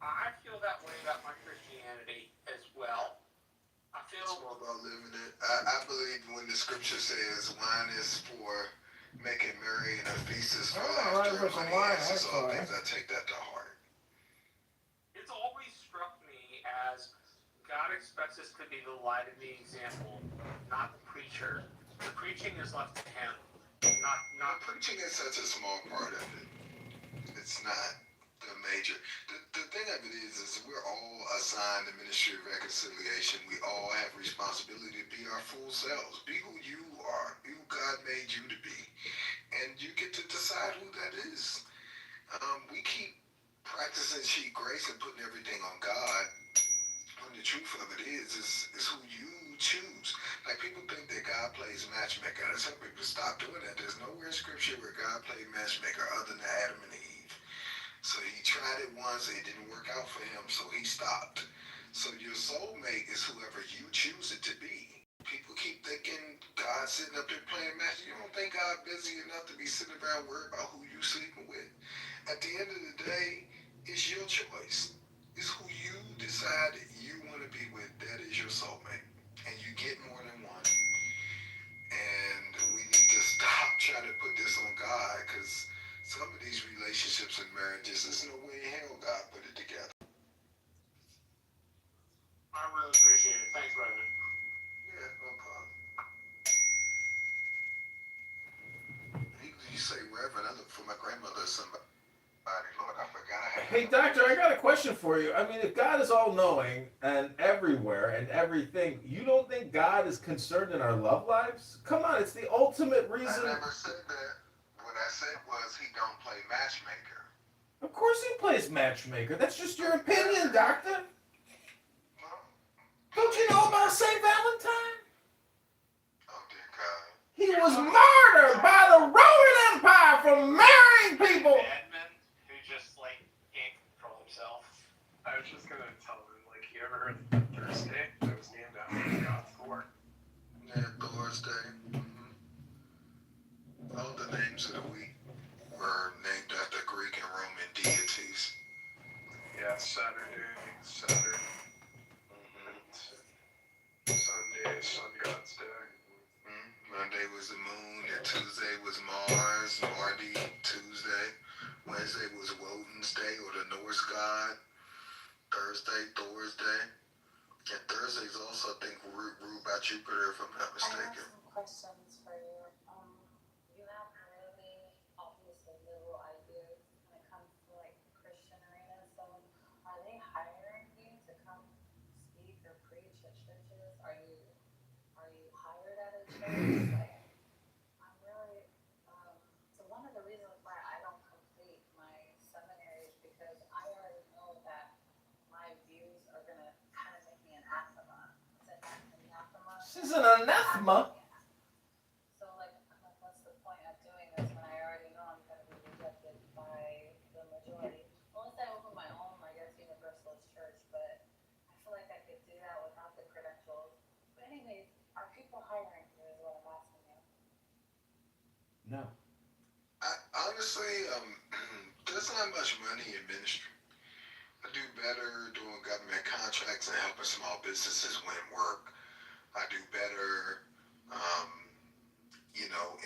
I feel that way about my Christianity as well. I It's feel more about living it. I believe when the scripture says wine is for making merry and a feast is for laughter, money answers all things, I take that to heart. it's always struck me as God expects us to be the light of the example, not the preacher. The preaching is left to him, not Preaching is such a small part of it. It's not the major. The thing of it is we're all assigned the ministry of reconciliation. We all have responsibility to be our full selves. Be who you are. Be who God made you to be. And you get to decide who that is. We keep practicing cheap grace and putting everything on God. When the truth of it is who you choose. Like, people think that God plays matchmaker. I tell people to stop doing that. There's nowhere in scripture where God played matchmaker other than Adam and Eve. So he tried it once, it didn't work out for him, so he stopped. So your soulmate is whoever you choose it to be. People keep thinking God's sitting up there playing match. You don't think God busy enough to be sitting around worried about who you sleeping with? At the end of the day, it's your choice. It's who you decide that you want to be with. That is your soulmate. And you get more than one. And we need to stop trying to put this on God, because some of these relationships and marriages, there's no way in hell God put it together. I really appreciate it. Thanks, Reverend. Yeah, no problem. You say Reverend, I look for my grandmother or somebody. Lord, I forgot I had. Hey, doctor, I got a question for you. I mean, if God is all-knowing and everywhere and everything, you don't think God is concerned in our love lives? Come on, it's the ultimate reason. I never said that. What I said was he don't play matchmaker. Of course he plays matchmaker. That's just your opinion, doctor. Well, Don't you know about St. Valentine? Oh dear God. He was murdered by the Roman Empire for marrying people. Madman who just like can't control himself. I was just gonna tell them, like, you ever heard of Thursday? That was named after the god Thor. Yeah, Thursday. Mm-hmm. All the names of the week were named after Greek and Roman deities. Yeah, Saturday, Saturn, Mm-hmm. and Sunday, Sun God's Day. Monday was the moon, and Tuesday was Mars, Mardi, Tuesday. Wednesday was Woden's Day, or the Norse god. Thursday, Thor's Day. And Thursday's also, I think, ruled by Jupiter, if I'm not I have mistaken. some questions for you. You have really obviously little ideas when it comes to like Christian arena. So, are they hiring you to come speak or preach at churches? Are you hired at a church? Like, I'm really. So one of the reasons why I don't complete my seminary is because I already know that my views are gonna kind of make me an anathema. Is it anathema? She's an anathema. So like, what's the point of doing this when I already know I'm gonna be rejected by the majority? Unless I open my own, I guess, Universalist church, but I feel like I could do that without the credentials. But anyways, are people hiring you is what I'm asking you. No. Honestly, there's not much money in ministry. I do better doing government contracts and helping small businesses win work. I do better,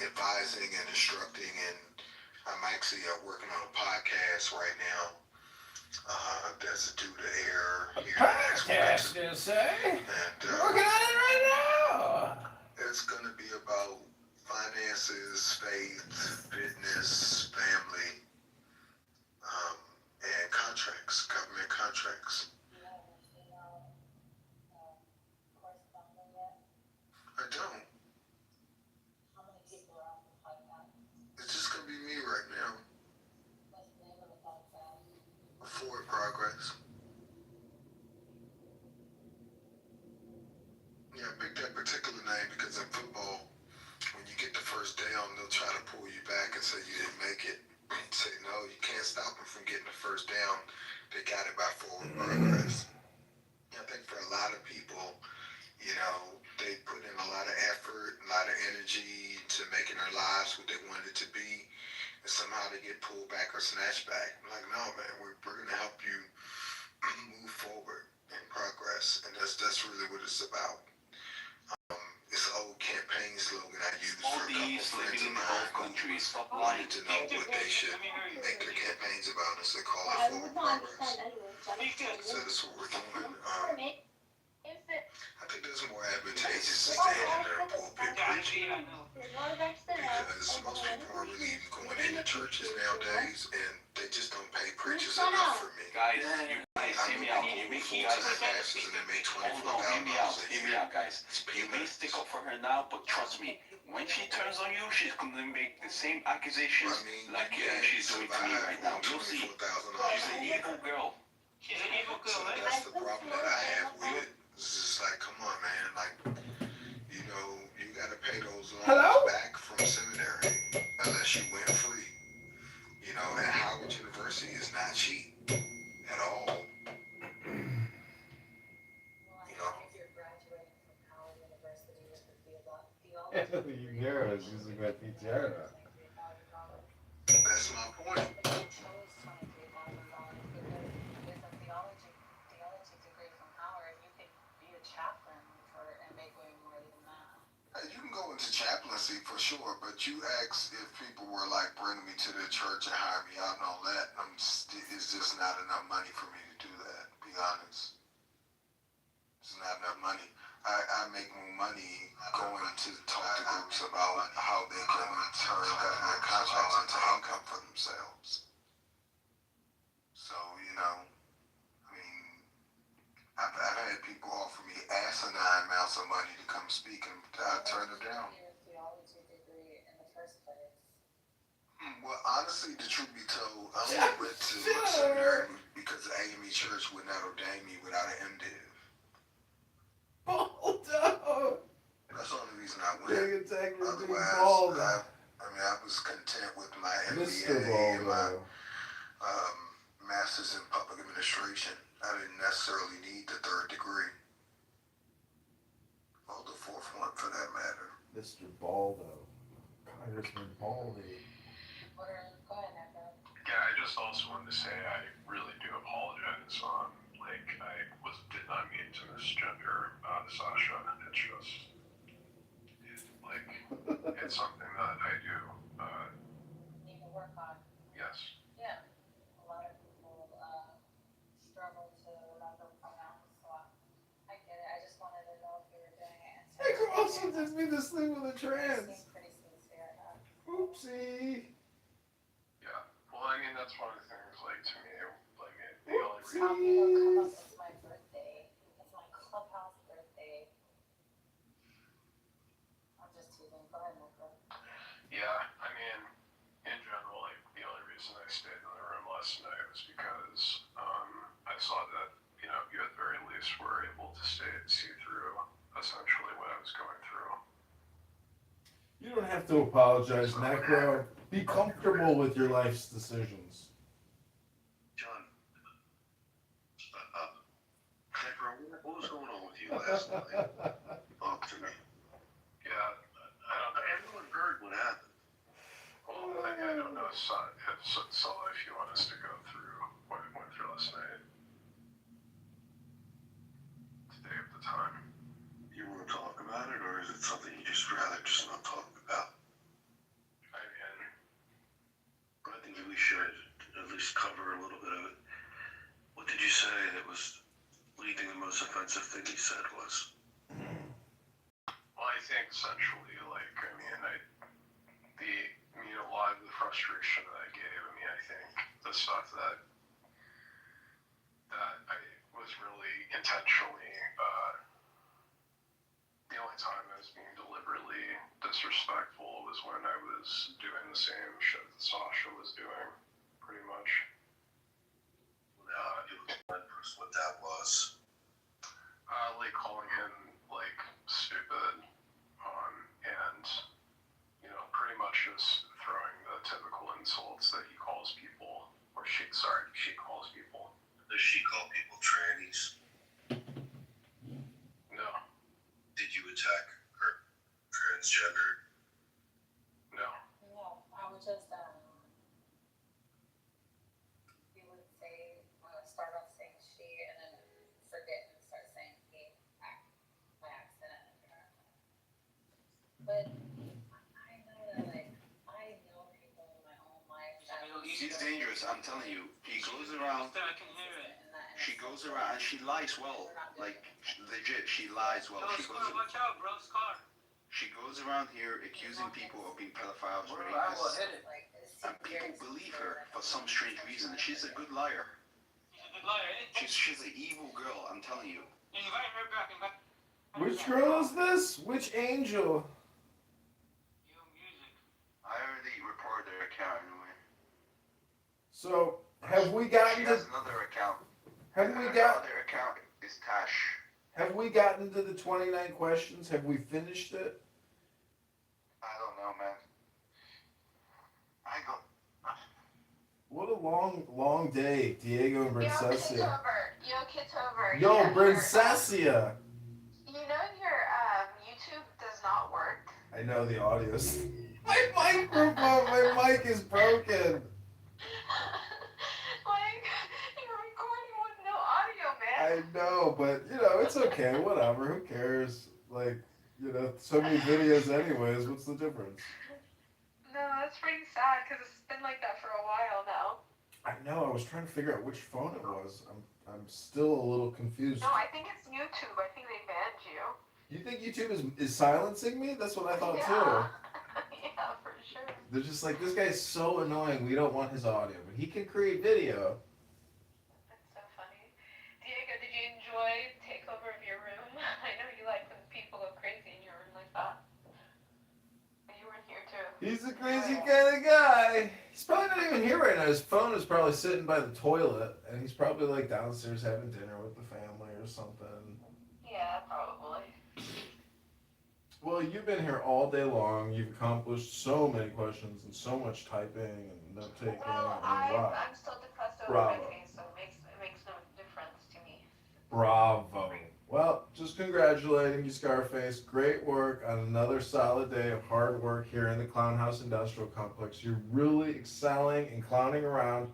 advising and instructing, and I'm actually working on a podcast right now. That's due to air here next Podcast, week. you say? And Working on it right now. it's going to be about finances, faith, fitness, family, and contracts, government contracts. Do you have a female correspondent yet? I don't. How many people are on the podcast? It's just going to be me right now. What's the name of the podcast? Forward progress. Yeah, I picked that particular name because in football, when you get the first down, they'll try to pull you back and say you didn't make it. Say, no, you can't stop them from getting the first down. They got it by forward progress. I think for a lot of people, they put in a lot of effort, a lot of energy to making their lives what they wanted it to be, and somehow they get pulled back or snatched back. I'm like, no, man, we're going to help you move forward and progress, and that's really what it's about. It's an old campaign slogan I use for a couple friends of mine who wanted to know what they should make their campaigns about, as they call it, forward progress. So that's what we're doing. I think there's more advantageous to stand in their pulpit preaching, because most people aren't really even going into churches nowadays, and they just don't pay preachers enough for me. Guys, you guys, hear me out. You may Full time pastors, and they make hear me out, $24,000 a hear me year. out, guys. You may stick up for her now, but trust me, when she turns on you, she's gonna make the same accusations like she's doing to me right now. You'll see. She's an evil girl. She's an evil So girl, that's the problem that I have with it. It's just like, come on, man. Like, you gotta pay those loans back from seminary unless you went free. And Howard University is not cheap at all. Well, I think you're graduating from Howard University with the theology. You hear us using that PTR now. That's my point. But you chose $23,000 because with a theology degree from Howard, you could be a chaplain and make way more than that. You can go into chaplaincy for sure, but you ask if people were like bringing me to the church and hire me out and all that. It's just not enough money for me to do that. To be honest, it's not enough money. I make more money going to talk to groups about how they can turn government contracts into income for themselves. So, I've had people offer me asinine amounts of money to come speak, and I turned them down. Your theology degree in the first place. Well, honestly, the truth be told, I only went to seminary because the AME Church would not ordain me without an MDiv. Big integrity, big Otherwise, bald. I was content with my Mr. MBA and my Baldo. master's in public administration. I didn't necessarily need the third degree. Or the fourth one, for that matter. Mr. Baldo. Congressman Baldy. Go ahead, Echo. Yeah, I just also wanted to say I really do apologize. I did not mean to misgender Sasha. It's just, it's something that I do. Need to work on. Yes. Yeah. A lot of people struggle to remember pronouns, so I get it. I just wanted to know if you were doing it. Hey, who else did me to sleep with a You trans? seem pretty sincere enough. Oopsie. Yeah. Well, I mean, that's one of the things, to me, the only reason. How people come up, it's my birthday. It's my clubhouse birthday. I'm just teasing. Go ahead, Nico. Yeah, I mean, in general, the only reason I stayed in the room last night was because I saw that, you at the very least were able to see through essentially what I was going through. You don't have to apologize, Necro. Be comfortable with your life's decisions. John, Necro, what was going on with you last night? Talk to me. Yeah, I don't know. Everyone heard what happened. Well, I don't know, Saul, if you want us to go through what I went through last night. Today of the time. You want to talk about it, or is it something you just rather just not talk about? I mean, I think we should at least cover a little bit of it. What did you say that was, what do you think the most offensive thing he said was? well, I think essentially, a lot of the frustration that I gave, I think the stuff that I was really intentionally, the only time I was being deliberately disrespectful was when I was doing the same shit that Sasha was doing, pretty much. You explain to us what that was. Calling him, stupid, and, pretty much just throwing the typical insults that he calls people, or she calls people. Does she call people trannies? No, Did you attack her transgender? no. No, I would just, you would say, start off saying she and then forget and start saying he by accident. But I know that, I know people in my own life that. She's dangerous, I'm telling you. She goes around, she goes around and she lies well. Legit, she lies well. Watch out, bro, Scar. She goes around here accusing people of being pedophiles, rapists, and people believe her for some strange reason. She's a good liar. She's a good liar. She's an evil girl, I'm telling you. Invite her back. Which girl is this? Which angel? I already reported her account anyway. So, have we gotten She to... has another account. Have we Her got... other account is Tash. Have we gotten to the 29 questions? Have we finished it? I don't know, man. What a long day, Diego and Brincesia. Kitover. Yo, Brincesia! You know your YouTube does not work. I know the audio's... My microphone, my mic is broken. You're recording with no audio, man. I know, but, it's okay, whatever, who cares? So many videos anyways, what's the difference? No, that's pretty sad because it's been like that for a while now. I know, I was trying to figure out which phone it was. I'm still a little confused. No, I think it's YouTube. I think they banned you. You think YouTube is silencing me? That's what I thought Yeah. too. Yeah, for sure. They're just like, this guy's so annoying, we don't want his audio, but he can create video. That's so funny. Diego, did you enjoy takeover of your room? I know you like when people go crazy in your room like that. But you were here too. He's a crazy kind of guy. He's probably not even here right now. His phone is probably sitting by the toilet, and he's probably downstairs having dinner with the family or something. Yeah, probably. Well, you've been here all day long. You've accomplished so many questions and so much typing and note taking. Well, Wow. I'm still depressed over my Bravo. face, so it makes no difference to me. Bravo. Well, just congratulating you, Scarface. Great work on another solid day of hard work here in the Clown House Industrial Complex. You're really excelling and clowning around.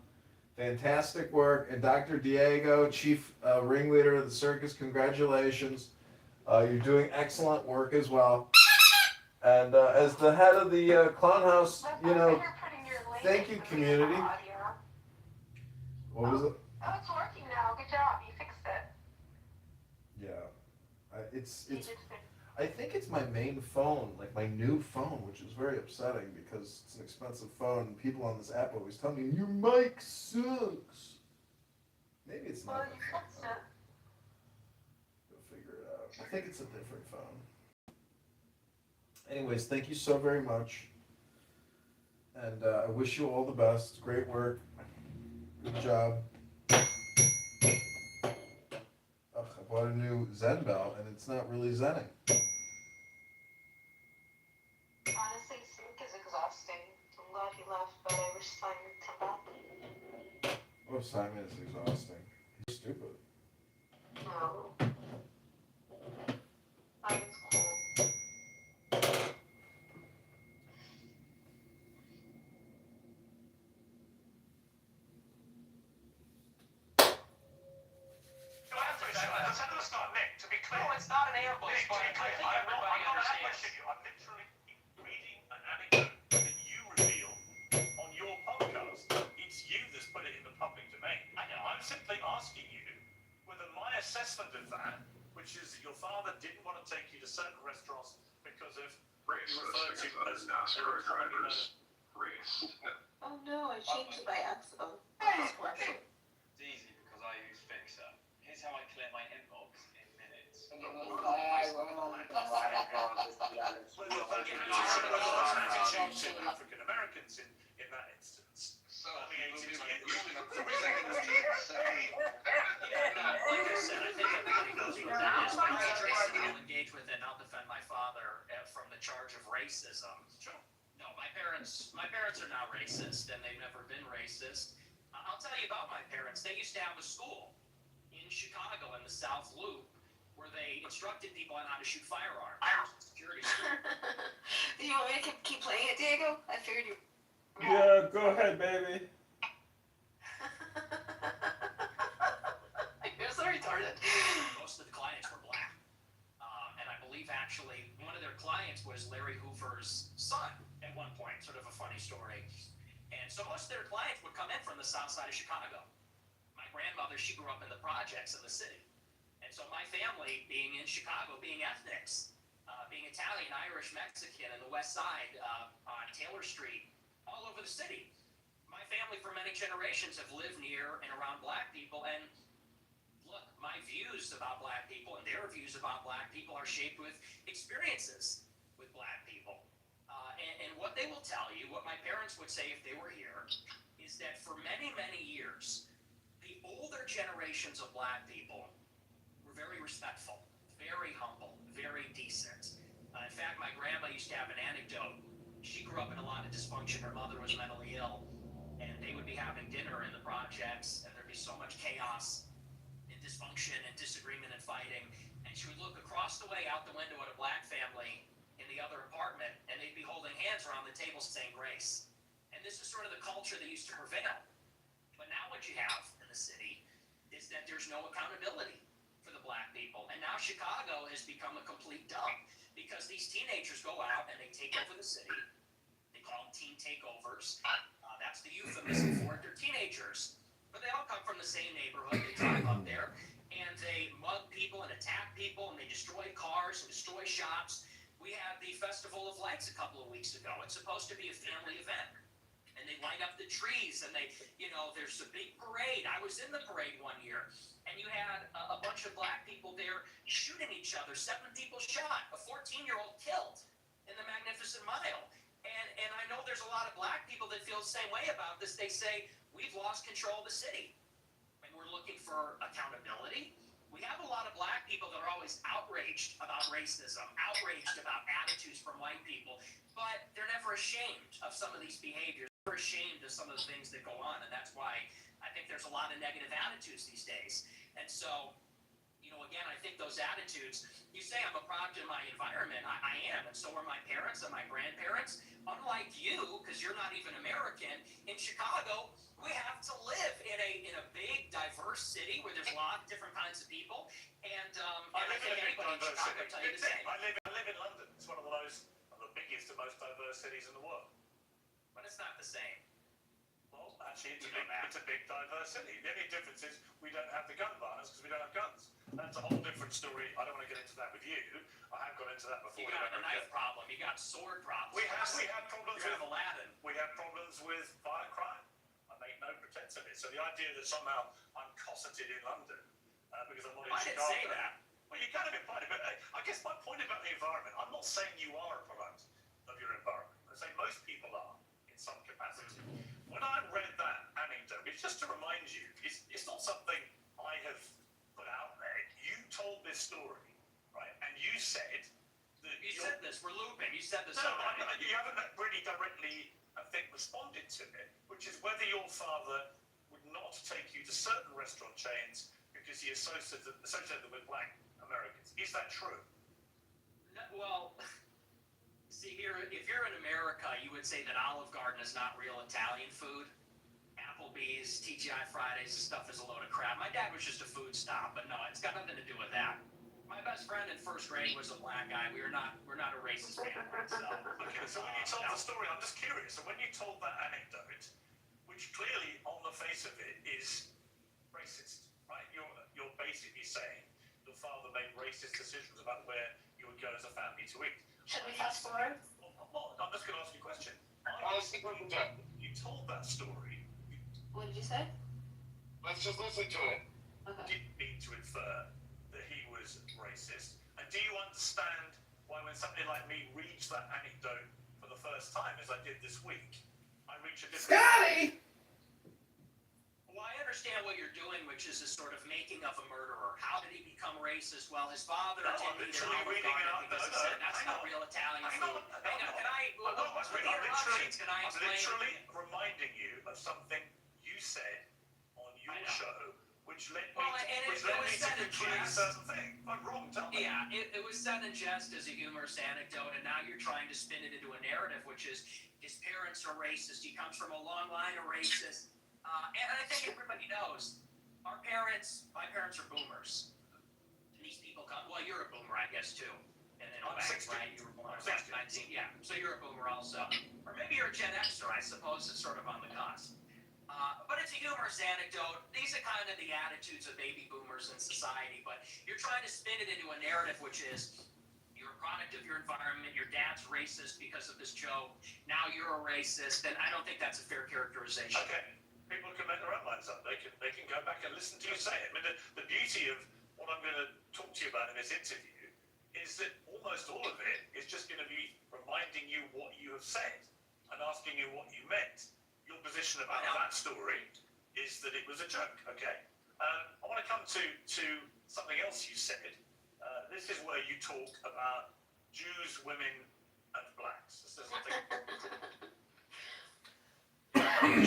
Fantastic work. And Dr. Diego, chief ringleader of the circus, congratulations. You're doing excellent work as well. And as the head of the Clown House, you know, thank you, community. What was it? Oh, it's working now. Good job. You fixed it. Yeah, it's. I think it's my main phone, like my new phone, which is very upsetting because it's an expensive phone, and people on this app always tell me your mic sucks. Maybe it's not. Well, you fixed it. Go figure it out. I think it's a different phone. Anyways, thank you so very much, and I wish you all the best. Great work. Good job. Ugh, I bought a new Zen bell, and it's not really zenning. Honestly, Snook is exhausting. I'm glad he left, but I wish Simon would come back. Oh, Simon is exhausting. He's stupid. No. Simon's cool. That's not Nick, to be clear. No, it's not an ambush, Nick, but I think everybody understands. I'm literally reading an anecdote that you revealed on your podcast. It's you that's put it in the public domain. I know. I'm simply asking you whether my assessment of that, which is that your father didn't want to take you to certain restaurants because of what you referred to as NASCAR drivers. Race. Oh no, I changed it by accident. It's easy because I use Fixer. Here's how I clear my inbox in minutes. African Americans in that instance. So, Like I said, I think everybody knows what that is. My name's Tracy. I'll engage with and I'll defend my father from the charge of racism. Sure. No, my parents are not racist, and they've never been racist. I'll tell you about my parents. They used to have a school in Chicago in the South Loop where they instructed people on how to shoot firearms. Security school. Do you want me to keep playing it, Diego? I figured you. Yeah, go ahead, baby. You're so retarded. Most of the clients were black. And I believe actually one of their clients was Larry Hoover's son at one point, sort of a funny story. And so most of their clients would come in from the south side of Chicago. My grandmother, she grew up in the projects of the city. And so my family, being in Chicago, being ethnics, being Italian, Irish, Mexican, and the west side on Taylor Street, all over the city. My family for many generations have lived near and around black people, and look, my views about black people and their views about black people are shaped with experiences with black people. And what they will tell you, what my parents would say if they were here, is that for many, many years, the older generations of black people were very respectful, very humble, very decent. In fact, my grandma used to have an anecdote. She grew up in a lot of dysfunction. Her mother was mentally ill, and they would be having dinner in the projects, and there'd be so much chaos and dysfunction and disagreement and fighting. And she would look across the way out the window at a black family in the other apartment, and they'd be holding hands around the table saying grace. And this is sort of the culture that used to prevail. But now what you have in the city is that there's no accountability for the black people. And now Chicago has become a complete dump because these teenagers go out and they take over the city. They call them teen takeovers. That's the euphemism for it. They're teenagers, but they all come from the same neighborhood. They drive up there and they mug people and attack people and they destroy cars and destroy shops. We had the Festival of Lights a couple of weeks ago. It's supposed to be a family event. And they light up the trees, and they, there's a big parade. I was in the parade one year, and you had a bunch of black people there shooting each other. 7 people shot, a 14-year-old killed in the Magnificent Mile. And I know there's a lot of black people that feel the same way about this. They say, we've lost control of the city, and we're looking for accountability. we have a lot of black people that are always outraged about racism, outraged about attitudes from white people, but they're never ashamed of some of these behaviors, never ashamed of some of the things that go on, and that's why I think there's a lot of negative attitudes these days. And so, again, I think those attitudes, you say I'm a product of my environment, I am, and so are my parents and my grandparents. Unlike you, because you're not even American, in Chicago, we have to live in a big, diverse city where there's a lot of different kinds of people, and I think anybody in Chicago will tell you the same. I live in London. It's one of the biggest and most diverse cities in the world. But it's not the same. Well, actually, it's a big, diverse city. The only difference is we don't have the gun violence because we don't have guns. That's a whole different story. I don't want to get into that with you. I have got into that before. You got a knife problem. You got sword problems. We have problems with Aladdin. We have problems with violent crime. I make no pretense of it. So the idea that somehow I'm cosseted in London because I'm not in Chicago. I didn't say that. Well, you kind of implied it, but I guess my point about the environment, I'm not saying you are a product of your environment. I say most people are in some capacity. When I read that anecdote, it's just to remind you, it's not something I have put out there. You told this story, right? And you said that you said this. We're looping. You said this. No, you haven't really directly, I think, responded to it, which is whether your father would not take you to certain restaurant chains because he associated them with black Americans. Is that true? No, well, see here, if you're in America, you would say that Olive Garden is not real Italian food. Applebee's, TGI Fridays, this stuff is a load of crap. My dad was just a food stop, but no, it's got nothing to do with that. My best friend in first grade was a black guy. We're not a racist family. So. Okay, so when you told the story, I'm just curious. So when you told that anecdote, which clearly on the face of it is racist, right? You're basically saying your father made racist decisions about where you would go as a family to eat. Should we fast forward? Well, I'm just going to ask you a question. You told that story. What did you say? Let's just listen to it. Okay. Didn't mean to infer that he was racist. And do you understand why when somebody like me reads that anecdote for the first time, as I did this week, I reach a different... Scotty! Well, I understand what you're doing, which is a sort of making of a murderer. How did he become racist? Well, his father didn't eat an Olive Garden because he said that's not real Italian food. Hang on, can I... I'm literally reminding you of something you said on your show, which led me to conclude certain things. I'm wrong, tell me. Yeah, it was said in jest as a humorous anecdote, and now you're trying to spin it into a narrative, which is his parents are racist. He comes from a long line of racists. And I think everybody knows, my parents are boomers. And these people come, well, you're a boomer, I guess, too. And in a way, right? You were born in 19, yeah. So you're a boomer also. Or maybe you're a Gen Xer, I suppose it's sort of on the cusp. But it's a humorous anecdote. These are kind of the attitudes of baby boomers in society, but you're trying to spin it into a narrative, which is you're a product of your environment, your dad's racist because of this joke, now you're a racist, and I don't think that's a fair characterization. Okay. People can make their own minds up. They can go back and listen to you say it. I mean, the beauty of what I'm going to talk to you about in this interview is that almost all of it is just going to be reminding you what you have said and asking you what you meant. Your position about that story is that it was a joke. Okay. I want to come to something else you said. This is where you talk about Jews, women, and blacks. This is something.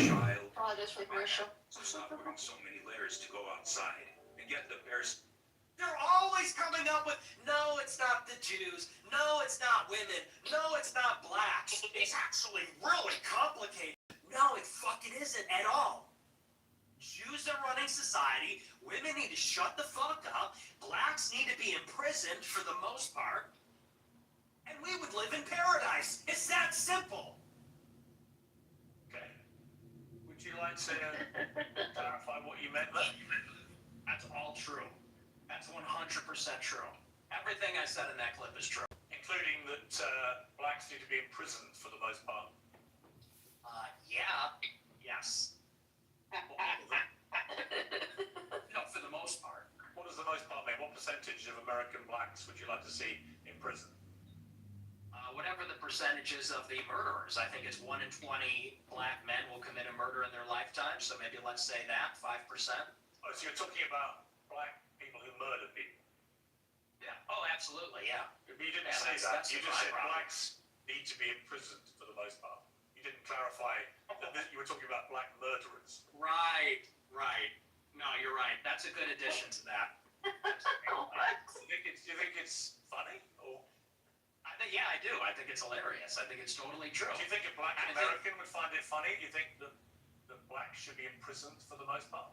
Child. Apologize for the commercial. Stop wearing so many layers to go outside and get the bears. They're always coming up with, no, it's not the Jews, no, it's not women, no, it's not blacks. It's actually really complicated. No, it fucking isn't at all. Jews are running society, women need to shut the fuck up, blacks need to be imprisoned for the most part, and we would live in paradise. It's that simple. Okay. Would you like to clarify what you meant there? That's all true. That's 100% true. Everything I said in that clip is true. Including that blacks need to be imprisoned for the most part. Yeah. Yes. No, for the most part. What does the most part mean? What percentage of American blacks would you like to see in prison? Whatever the percentages of the murderers. I think it's 1 in 20 black men will commit a murder in their lifetime, so maybe let's say that, 5%. Oh, so you're talking about black people who murder people. Yeah. Oh, absolutely. Yeah. But you didn't Yeah, say that's- that. that's You the just said byproduct. blacks need to be imprisoned for the most part. You didn't clarify that you were talking about black murderers. Right. No, you're right. That's a good addition to that. Do you think it's funny? Or Yeah, I do. I think it's hilarious. I think it's totally true. do you think a black American would find it funny? Do you think that blacks should be imprisoned for the most part?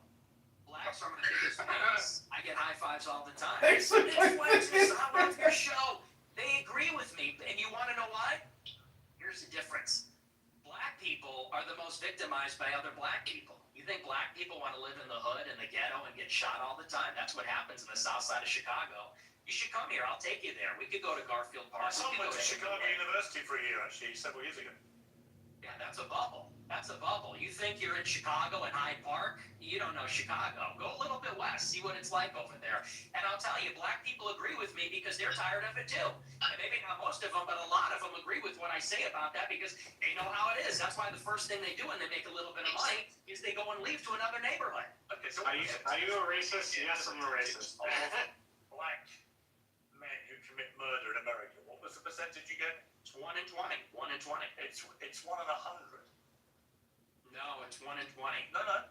Blacks are my biggest fans. I get high fives all the time. Thanks. It's Wednesday, so I love your show. They agree with me, and you want to know why? Here's the difference. Black people are the most victimized by other black people. You think black people want to live in the hood and the ghetto and get shot all the time? That's what happens in the south side of Chicago. You should come here. I'll take you there. We could go to Garfield Park. My son went to Chicago University for a year, actually, several years ago. Yeah, that's a bubble. You think you're in Chicago and Hyde Park? You don't know Chicago. Go a little bit west, see what it's like over there. And I'll tell you, black people agree with me because they're tired of it too. And maybe not most of them, but a lot of them agree with what I say about that because they know how it is. That's why the first thing they do when they make a little bit of money is they go and leave to another neighborhood. Okay, so are you a racist? Yes, I'm a racist. Black men who commit murder in America, what was the percentage you get? It's 1 in 20. 1 in 20. It's 1 in 100. No, it's 1 in 20. No.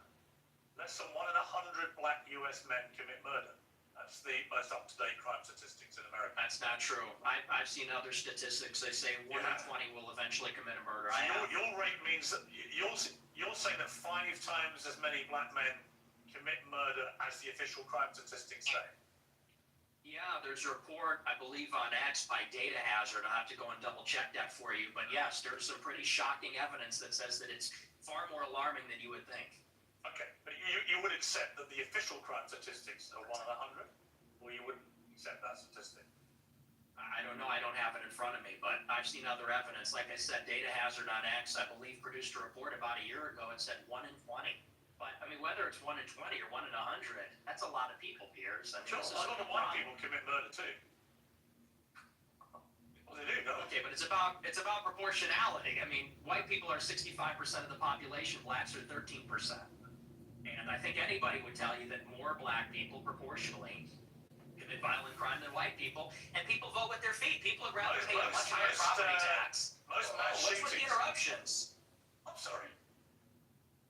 Less than 1 in 100 black U.S. men commit murder. That's the most up-to-date crime statistics in America. That's not true. I've seen other statistics. They say 1 in 20 will eventually commit a murder. So your rate means that you're saying that 5 times as many black men commit murder as the official crime statistics say. Yeah, there's a report, I believe, on X by Data Hazard. I'll have to go and double check that for you. But yes, there's some pretty shocking evidence that says that it's far more alarming than you would think. Okay, but you would accept that the official crime statistics are 1 in 100? Or you wouldn't accept that statistic? I don't know. I don't have it in front of me, but I've seen other evidence. Like I said, Data Hazard on X, I believe, produced a report about a year ago and said 1 in 20. But, I mean, whether it's 1 in 20 or 1 in 100, that's a lot of people, Piers. I mean, Sure, this is a lot of white people commit murder too. Well, they do, don't they? Okay, but it's about proportionality. I mean, white people are 65% of the population, blacks are 13%. And I think anybody would tell you that more black people proportionally commit violent crime than white people, and people vote with their feet. People would rather pay a much higher property tax. Most mass What's with the shootings. interruptions? I'm sorry.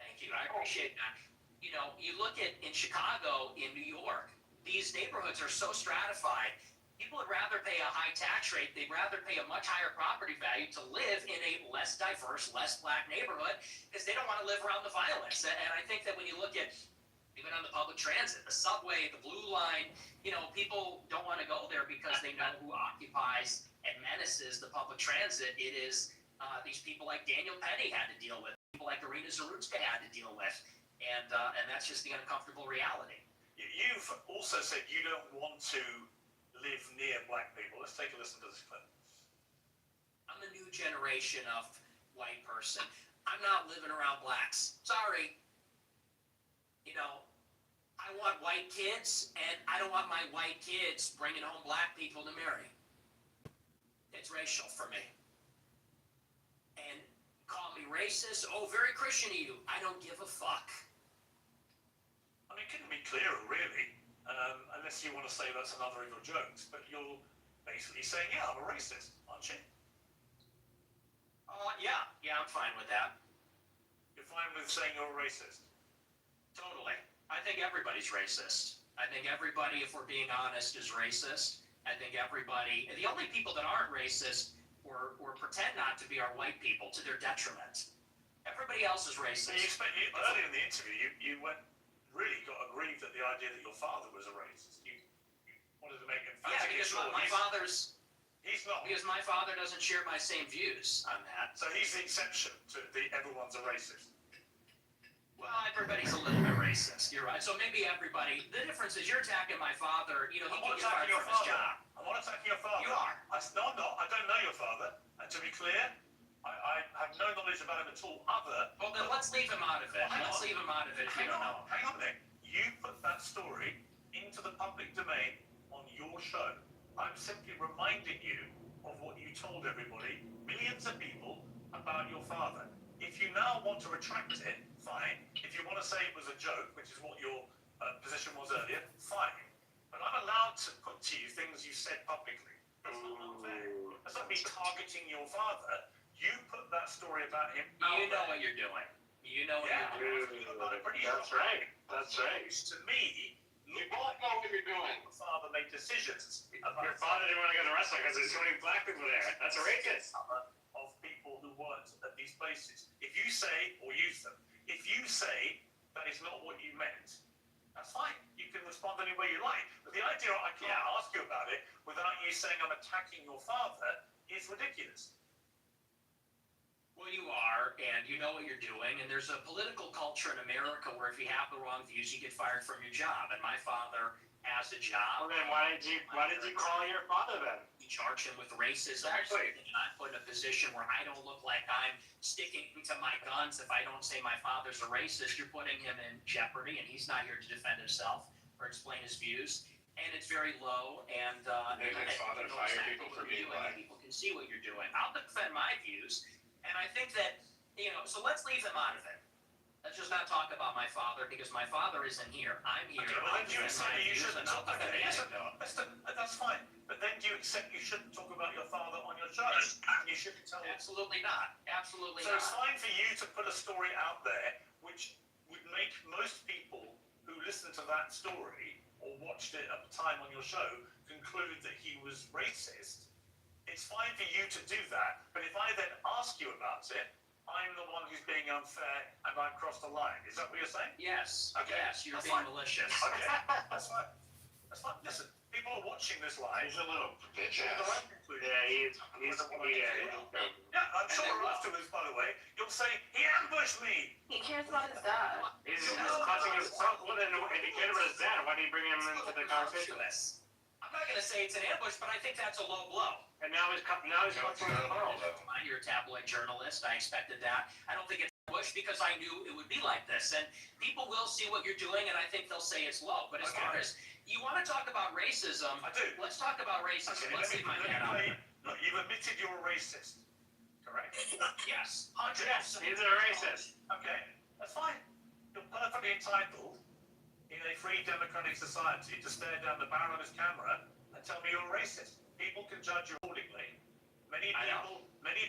Thank you. I appreciate that. You know, you look at in Chicago, in New York, these neighborhoods are so stratified. People would rather pay a high tax rate. They'd rather pay a much higher property value to live in a less diverse, less black neighborhood because they don't want to live around the violence. And I think that when you look at even on the public transit, the subway, the blue line, you know, people don't want to go there because they know who occupies and menaces the public transit. It is these people like Daniel Penny had to deal with, people like Irina Zarutska had to deal with, and that's just the uncomfortable reality. You've also said you don't want to live near black people. Let's take a listen to this clip. I'm the new generation of white person. I'm not living around blacks. Sorry. You know, I want white kids, and I don't want my white kids bringing home black people to marry. It's racial for me. And call me racist. Oh, very Christian of you. I don't give a fuck. I mean, it couldn't be clearer, really. Unless you want to say that's another of your jokes, but you're basically saying, yeah, I'm a racist, aren't you? Yeah, I'm fine with that. You're fine with saying you're a racist? Totally. I think everybody's racist. I think everybody, if we're being honest, is racist. I think everybody, the only people that aren't racist or pretend not to be are white people to their detriment. Everybody else is racist. Earlier in the interview, you went really got aggrieved at the idea that your father was a racist. You wanted to make emphatic because sure my father's. He's not. Because my father doesn't share my same views on that. So he's the exception to the everyone's a racist. Well, everybody's a little bit racist. You're right. So maybe everybody. The difference is you're attacking my father. You know, he can get fired from his job. I'm not attacking your father. You are. No, I'm not. I don't know your father. And to be clear, I have no knowledge about him at all. Well, then let's leave him out of it. Let's leave him out of it if you don't know. Hang on a minute. You put that story into the public domain on your show. I'm simply reminding you of what you told everybody, millions of people, about your father. If you now want to retract it, fine. If you want to say it was a joke, which is what your position was earlier, fine. But I'm to you things you said publicly. That's not unfair. That's not me targeting your father. You put that story about him out You know there. what you're doing. You know what Yeah, you're doing. That's right. That's right. To me, You both know what you're doing. your father made decisions about Your father didn't want to go to wrestling because there's too many black people there. That's a racist. of people who worked at these places. If you say, or use them, if you say that is not what you meant, that's fine. You can respond any way you like. But the idea I can't ask you about it without you saying I'm attacking your father is ridiculous. Well, you are, and you know what you're doing, and there's a political culture in America where if you have the wrong views, you get fired from your job. And my father has a job. Well, then why did you call your father then? You charge him with racism. Exactly. And I'm put in a position where I don't look like I'm sticking to my guns. If I don't say my father's a racist, you're putting him in jeopardy, and he's not here to defend himself or explain his views. And it's very low, and They take father to fire people for being black. People can see what you're doing. I'll defend my views, and I think that, so let's leave them out of it. Let's just not talk about my father, because my father isn't here. I'm here. Okay, well, then do you accept that you shouldn't talk about it? That's fine. But then do you accept you shouldn't talk about your father on your show? You shouldn't tell them. Absolutely not. Absolutely So not. it's fine for you to put a story out there which would make most people who listen to that story or watched it at the time on your show conclude that he was racist. It's fine for you to do that. But if I then ask you about it, I'm the one who's being unfair and I've crossed the line. Is that what you're saying? Yes. Okay. Yes, you're That's being fine. malicious. Okay, that's fine. That's fine. Listen, people are watching this live. He's a little bitch Draw ass. their own conclusions. Yeah, he's Yeah, I'm sure afterwards, by the way, you'll say, he ambushed me. He cares about his dad. He's clutching his throat. Well, then if he cared about his dad, why did he bring him into the conversation? I'm not going to say it's an ambush, but I think that's a low blow. And now he's clutching his pearl. You're a tabloid journalist. I expected that. I don't think it's an ambush because I knew it would be like this. And people will see what you're doing, and I think they'll say it's low. But as far as you want to talk about racism, I do. Let's talk about racism. Okay, Let's leave my head out. Look, you've admitted you're a racist. Correct? Yes, 100%. Yes, he's a racist. Okay, that's fine. You're perfectly entitled in a free democratic society to stare down the barrel of his camera and tell me you're a racist. People can judge you accordingly. Many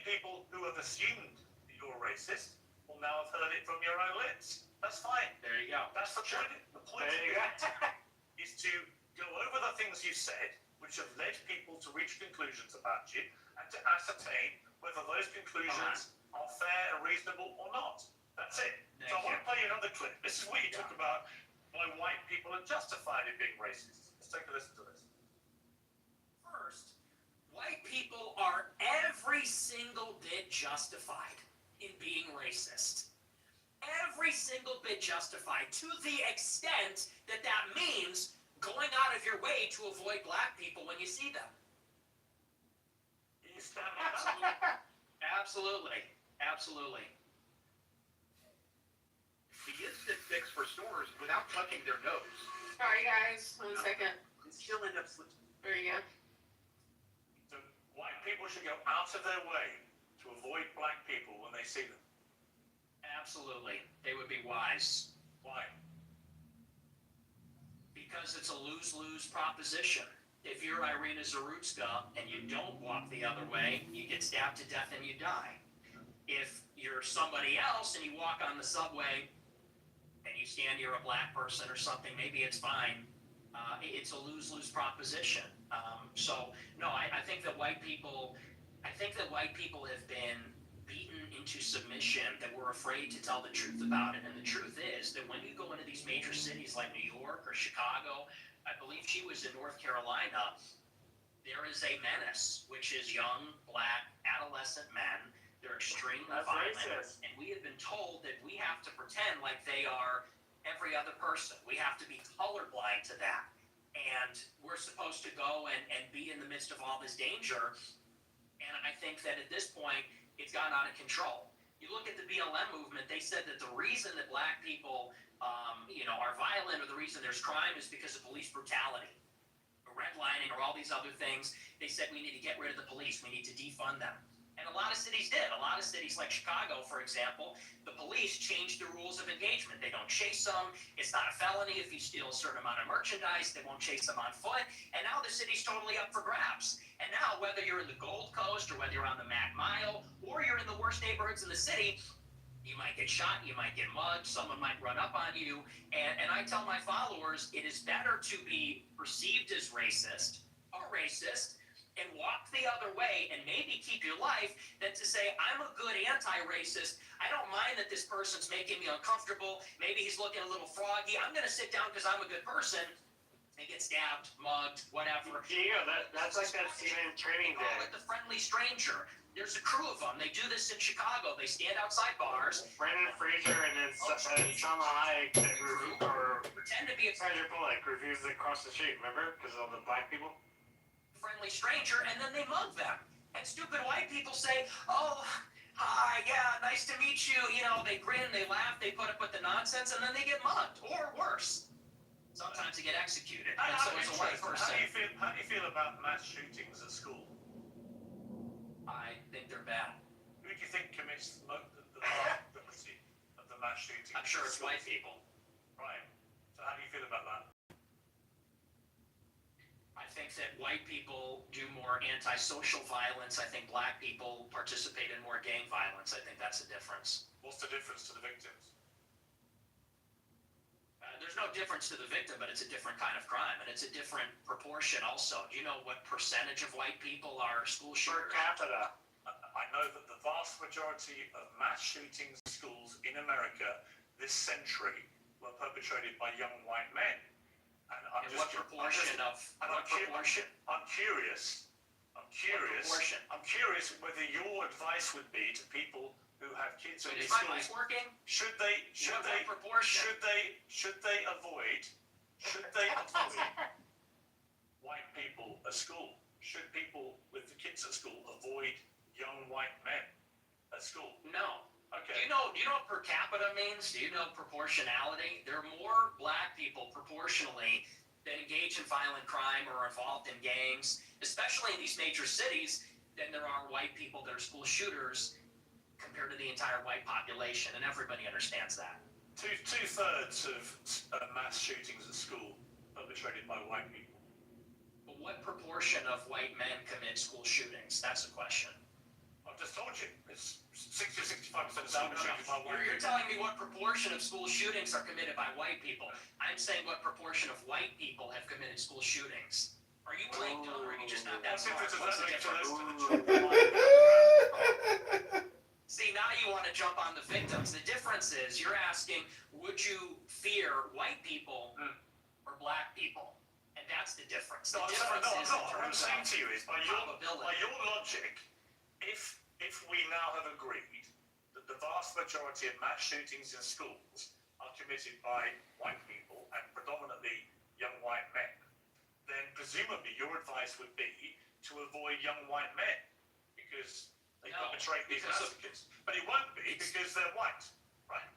people who have assumed that you're a racist will now have heard it from your own lips. That's fine. There you go. That's the point. The point is to go over the things you said, which have led people to reach conclusions about you, and to ascertain whether those conclusions are fair and reasonable or not. That's it. So I want to play you another clip. This is what you talk about why white people are justified in being racist. Let's take a listen to this. First, white people are every single bit justified in being racist. Every single bit justified, to the extent that that means going out of your way to avoid black people when you see them. You stand on that? Absolutely. Absolutely. The instant fix for stores without touching their nose. Sorry guys, 1 second. She'll end up slipping. There you go. So white people should go out of their way to avoid black people when they see them. Absolutely. They would be wise. Why? Because it's a lose-lose proposition. If you're Irina Zarutska and you don't walk the other way, you get stabbed to death and you die. If you're somebody else and you walk on the subway and you stand near a black person or something, maybe it's fine. It's a lose-lose proposition. So no, I think that white people have been beaten into submission, that we're afraid to tell the truth about it. And the truth is that when you go into these major cities like New York or Chicago, I believe she was in North Carolina, there is a menace, which is young, black, adolescent men. They're extremely violent. Racist. And we have been told that we have to pretend like they are every other person. We have to be colorblind to that. And we're supposed to go and be in the midst of all this danger. And I think that at this point, it's gotten out of control. You look at the BLM movement, they said that the reason that black people, are violent, or the reason there's crime, is because of police brutality, or redlining, or all these other things. They said we need to get rid of the police. We need to defund them. And a lot of cities did. A lot of cities like Chicago, for example, the police changed the rules of engagement. They don't chase them. It's not a felony if you steal a certain amount of merchandise. They won't chase them on foot. And now the city's totally up for grabs. And now, whether you're in the Gold Coast or whether you're on the Mac Mile or you're in the worst neighborhoods in the city, you might get shot, you might get mugged, someone might run up on you. And I tell my followers, it is better to be perceived as racist or racist and walk the other way and maybe keep your life than to say, I'm a good anti-racist. I don't mind that this person's making me uncomfortable. Maybe he's looking a little froggy. I'm going to sit down because I'm a good person and get stabbed, mugged, whatever. Yeah, that's like that scene in Training Day. Like the friendly stranger. There's a crew of them. They do this in Chicago. They stand outside bars. Brendan Fraser and then Salma Hayek or pretend to be a Sandra Bullock reviews across the street, remember? Because of the black people. Friendly stranger, and then they mug them. And stupid white people say, oh, hi, yeah, nice to meet you. You know, they grin, they laugh, they put up with the nonsense, and then they get mugged, or worse. Sometimes they get executed. And so as a white person, How do you feel about mass shootings at school? I think they're bad. Who do you think commits the majority of the mass shootings? I'm sure it's white people. Right. So how do you feel about that? I think that white people do more antisocial violence. I think black people participate in more gang violence. I think that's the difference. What's the difference to the victims? There's no difference to the victim, but it's a different kind of crime, and it's a different proportion also. Do you know what percentage of white people are school shooters? Per capita. I know that the vast majority of mass shootings in schools in America this century were perpetrated by young white men. And I'm And what proportion of what proportion? I'm curious whether your advice would be to people who have kids in Is schools. my mic working? Should they avoid white people at school? Should people with the kids at school avoid young white men at school? No. Okay. Do you know what per capita means? Do you know proportionality? There are more black people proportionally that engage in violent crime or are involved in gangs, especially in these major cities, than there are white people that are school shooters compared to the entire white population, and everybody understands that. Two-thirds of mass shootings at school perpetrated by white people. But what proportion of white men commit school shootings? That's the question. I've just told you, it's 60 or 65% of school shootings by white You're people. telling me what proportion of school shootings are committed by white people. I'm saying what proportion of white people have committed school shootings. Are you playing dumb or are you just not that smart? What's the difference? See, now you want to jump on the victims. The difference is you're asking, would you fear white people or black people? And that's the difference. The difference is What I'm saying to you is, by probability. your logic, if we now have agreed that the vast majority of mass shootings in schools are committed by white people and predominantly young white men, then presumably your advice would be to avoid young white men because they perpetrate these massacres. But it won't be because they're white, right?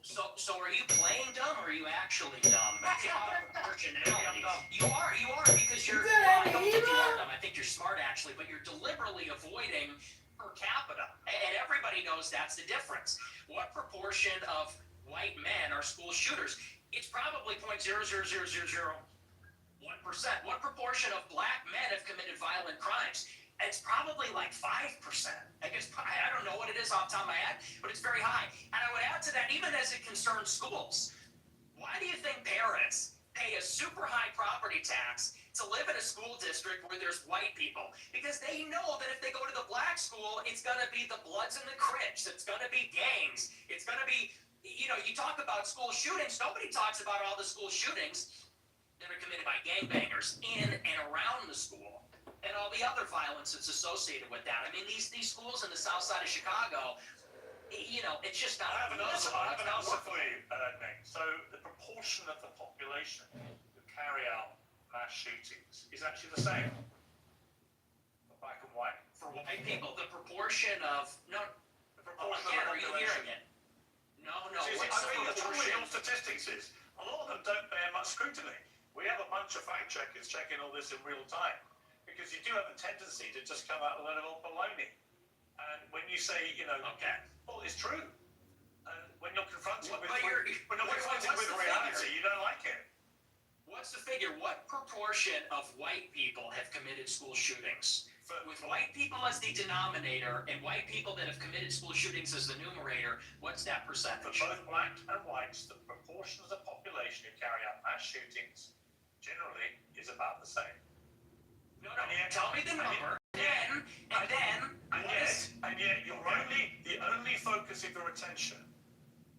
So are you playing dumb or are you actually dumb? That's about proportionality. You are because you're. I don't think you are dumb. I think you're smart actually, but you're deliberately avoiding per capita, and everybody knows that's the difference. What proportion of white men are school shooters? It's probably 0.00001%. What proportion of black men have committed violent crimes? It's probably like 5%. I guess I don't know what it is off the top of my head, but it's very high. And I would add to that, even as it concerns schools, why do you think parents pay a super high property tax to live in a school district where there's white people? Because they know that if they go to the black school, it's going to be the Bloods and the Crips. It's going to be gangs. It's going to be, you talk about school shootings. Nobody talks about all the school shootings that are committed by gangbangers in and around the school, and all the other violence that's associated with that. I mean, these schools in the south side of Chicago, it's just not. I have an answer for you, Nick. So the proportion of the population who carry out mass shootings is actually the same for black and white. For white people, the proportion of again, are you hearing it? No. I think that's all your statistics is. A lot of them don't bear much scrutiny. We have a bunch of fact checkers checking all this in real time because you do have a tendency to just come out with a little baloney. And when you say, Okay. well, it's true. And when you're confronted But with you're- what's with the reality, figure? you don't like it. What's the figure? What proportion of white people have committed school shootings? With white people as the denominator and white people that have committed school shootings as the numerator, what's that For percentage? both black and whites, the proportion of the population who carry out mass shootings generally is about the same. No, tell me the number. And yet, the only focus of your attention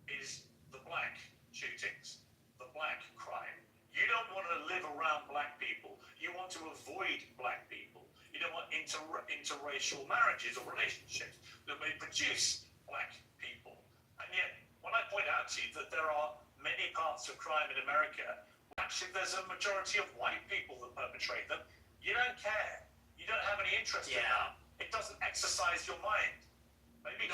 is the black shootings, the black crime. You don't want to live around black people. You want to avoid black people. You don't want interracial marriages or relationships that may produce black people. And yet, when I point out to you that there are many parts of crime in America, actually there's a majority of white people that perpetrate them, you don't care. You don't have any interest in that. It doesn't exercise your mind. Maybe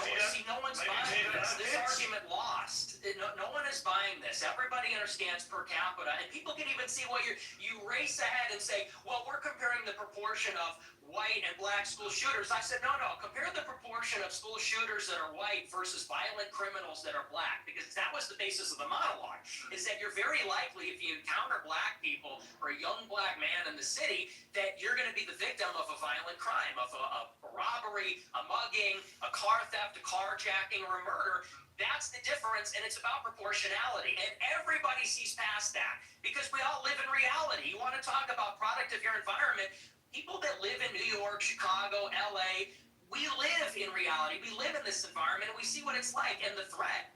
no one's buying this. This argument lost. No one is buying this. Everybody understands per capita, and people can even see what you race ahead and say, well, we're comparing the proportion of white and black school shooters. I said, no, compare the proportion of school shooters that are white versus violent criminals that are black, because that was the basis of the monologue, is that you're very likely, if you encounter black people or a young black man in the city, that you're going to be the victim of a violent crime, of a robbery, a mugging, a car theft, a carjacking, or a murder. That's the difference, and it's about proportionality. And everybody sees past that, because we all live in reality. You want to talk about product of your environment, people that live in New York, Chicago, LA, we live in reality. We live in this environment, and we see what it's like. And the threat,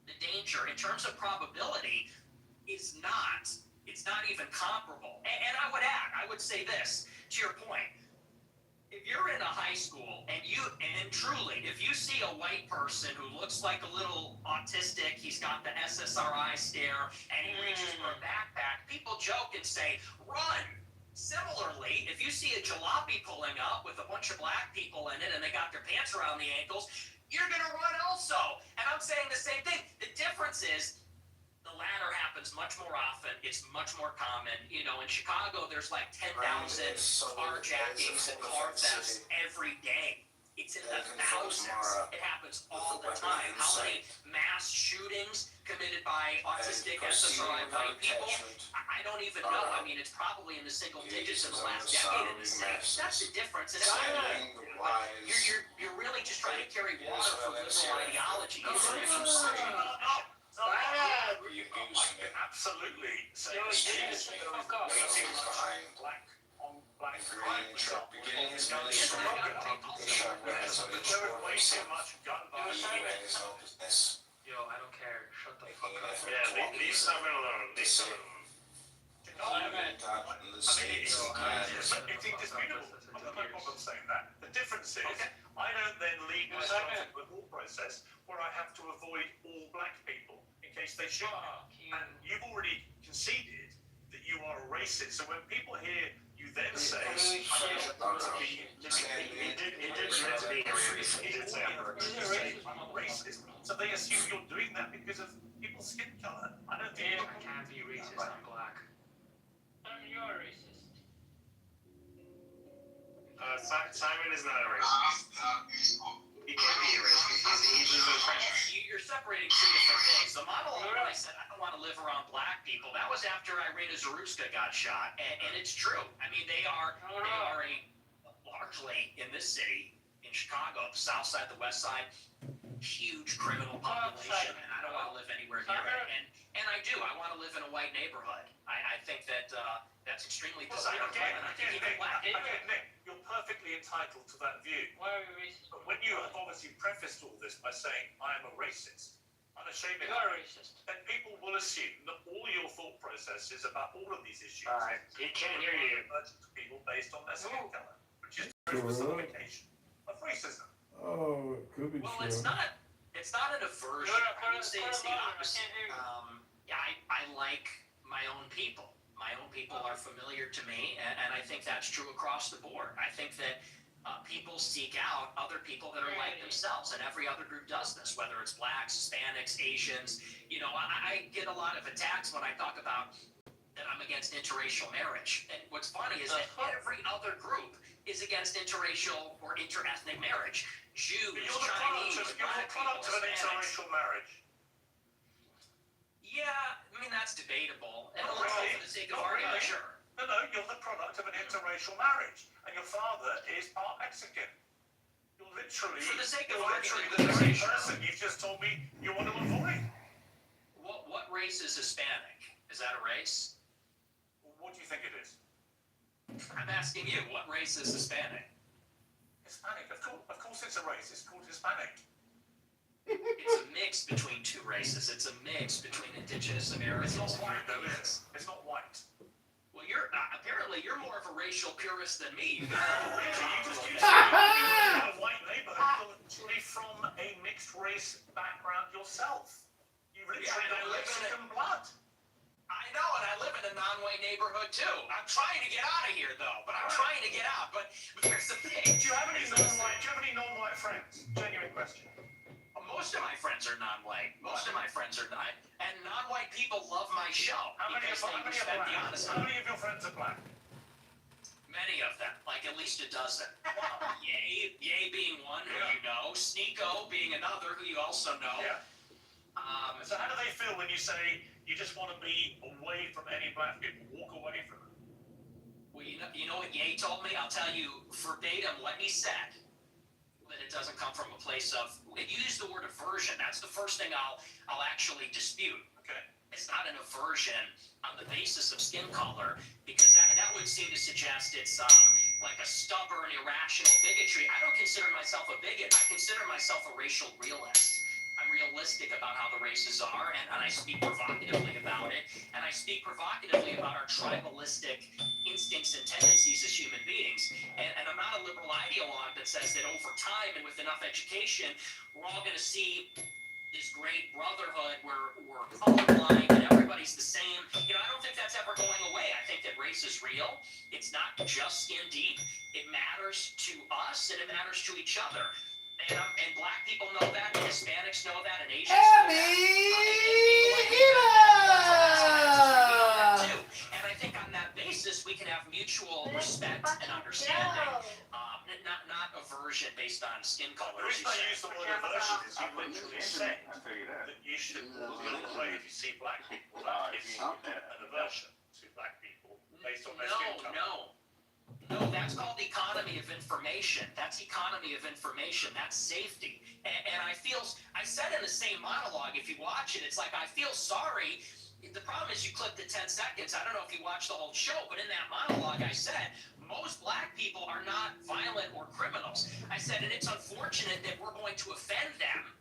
the danger, in terms of probability, it's not even comparable. And I would say this, to your point. If you're in a high school and truly, if you see a white person who looks like a little autistic, he's got the SSRI stare, and he reaches for a backpack, people joke and say, run. Similarly, if you see a jalopy pulling up with a bunch of black people in it and they got their pants around the ankles, you're going to run also. And I'm saying the same thing. The difference is, the latter happens much more often. It's much more common. In Chicago, there's like 10,000 carjackings and car thefts every day. It's in the thousands. It happens all the time. How many mass shootings committed by autistic SSRI white people? I don't even know. I mean, it's probably in the single digits in the last decade in the city. That's the difference. And you're really just trying to carry water for liberal ideology. I can absolutely say black on black crime. There is way too much gun violence. Yo, I don't care. Shut the fuck up. Yeah, leave Simon alone. Leave Simon alone. It's indisputable. I've got no problem saying that. The difference is, I don't then lead myself into a thought process where I have to avoid all black people in case they shoot me. And you've already conceded that you are a racist. So when people hear you then say, He did say I'm a racist. So they assume you're doing that because of people's skin color. I don't think I can't be racist. I'm black. You're a racist. Simon is not a racist. He can't be a racist. He's just a French. You're separating two different things. The monologue, when I said I don't want to live around black people, that was after Irina Zaruska got shot, and it's true. I mean, they are largely in this city, in Chicago, the south side, the west side, huge criminal population, and I don't want to live anywhere near it. And I do. I want to live in a white neighborhood. I think that that's extremely desirable. And I think even black. Nick, you're perfectly entitled to that view. Why are we racist? But when you have obviously prefaced all this by saying, I am a racist, unashamedly, You're a racist. then people will assume that all your thought processes about all of these issues He can't hear you. to people based on their skin color, which is a personification of racism. Oh, it could be Well, true. it's not an aversion. I would say it's the opposite. I like my own people. My own people are familiar to me, and I think that's true across the board. I think that people seek out other people that are like themselves, and every other group does this, whether it's blacks, Hispanics, Asians. I get a lot of attacks when I talk about that I'm against interracial marriage. And what's funny is that every other group is against interracial or interethnic marriage. Jews, But you're the Chinese, product of an interracial marriage. Yeah, I mean, that's debatable. And Not overall, really. for the sake of Not argument, really. sure. No, you're the product of an interracial marriage, and your father is part Mexican. You're literally, For the sake of you're literally argument, the very sure. person you've just told me you want to avoid. What race is Hispanic? Is that a race? What do you think it is? I'm asking you, what race is Hispanic? Hispanic, of course it's a race. It's called Hispanic. It's a mix between two races. It's a mix between indigenous Americans. It's not and white, though, Europeans. is it? It's not white. Well, apparently you're more of a racial purist than me. You just a white neighborhood. You're literally from a mixed race background yourself. You literally have Mexican blood. I know, and I live in a non-white neighborhood too. I'm trying to get out of here, though. But I'm trying to get out. But here's the thing. Do you have any non-white friends? Genuine question. Most of my friends are non-white. Most of my friends are not. And non-white people love my show. How many of your friends are black? Many of them, like at least a dozen. Ye being one who you know, Sneeko being another who you also know. Yeah. So how do they feel when you say you just want to be away from any black people, walk away from them? Well, you know what Ye told me? I'll tell you verbatim what he said. That it doesn't come from a place of. You use the word aversion. That's the first thing I'll actually dispute. Okay. It's not an aversion on the basis of skin color, because that would seem to suggest it's like a stubborn, irrational bigotry. I don't consider myself a bigot. I consider myself a racial realist. I'm realistic about how the races are, and I speak provocatively about it. And I speak provocatively about our tribalistic instincts and tendencies as human beings. And I'm not a liberal ideologue that says that over time and with enough education, we're all going to see this great brotherhood where we're colorblind and everybody's the same. I don't think that's ever going away. I think that race is real. It's not just skin deep. It matters to us and it matters to each other. And black people know that, and Hispanics know that, and Asians know that. And I think on that basis, we can have mutual respect and understanding, not aversion based on skin color. The reason I use the word aversion is you literally say that you should look away if you see black people. That gives you an aversion to black people based on their skin color. No, that's called economy of information. That's economy of information. That's safety. And I said in the same monologue, if you watch it, it's like I feel sorry. The problem is you clip the 10 seconds. I don't know if you watched the whole show, but in that monologue I said, most black people are not violent or criminals. I said, and it's unfortunate that we're going to offend them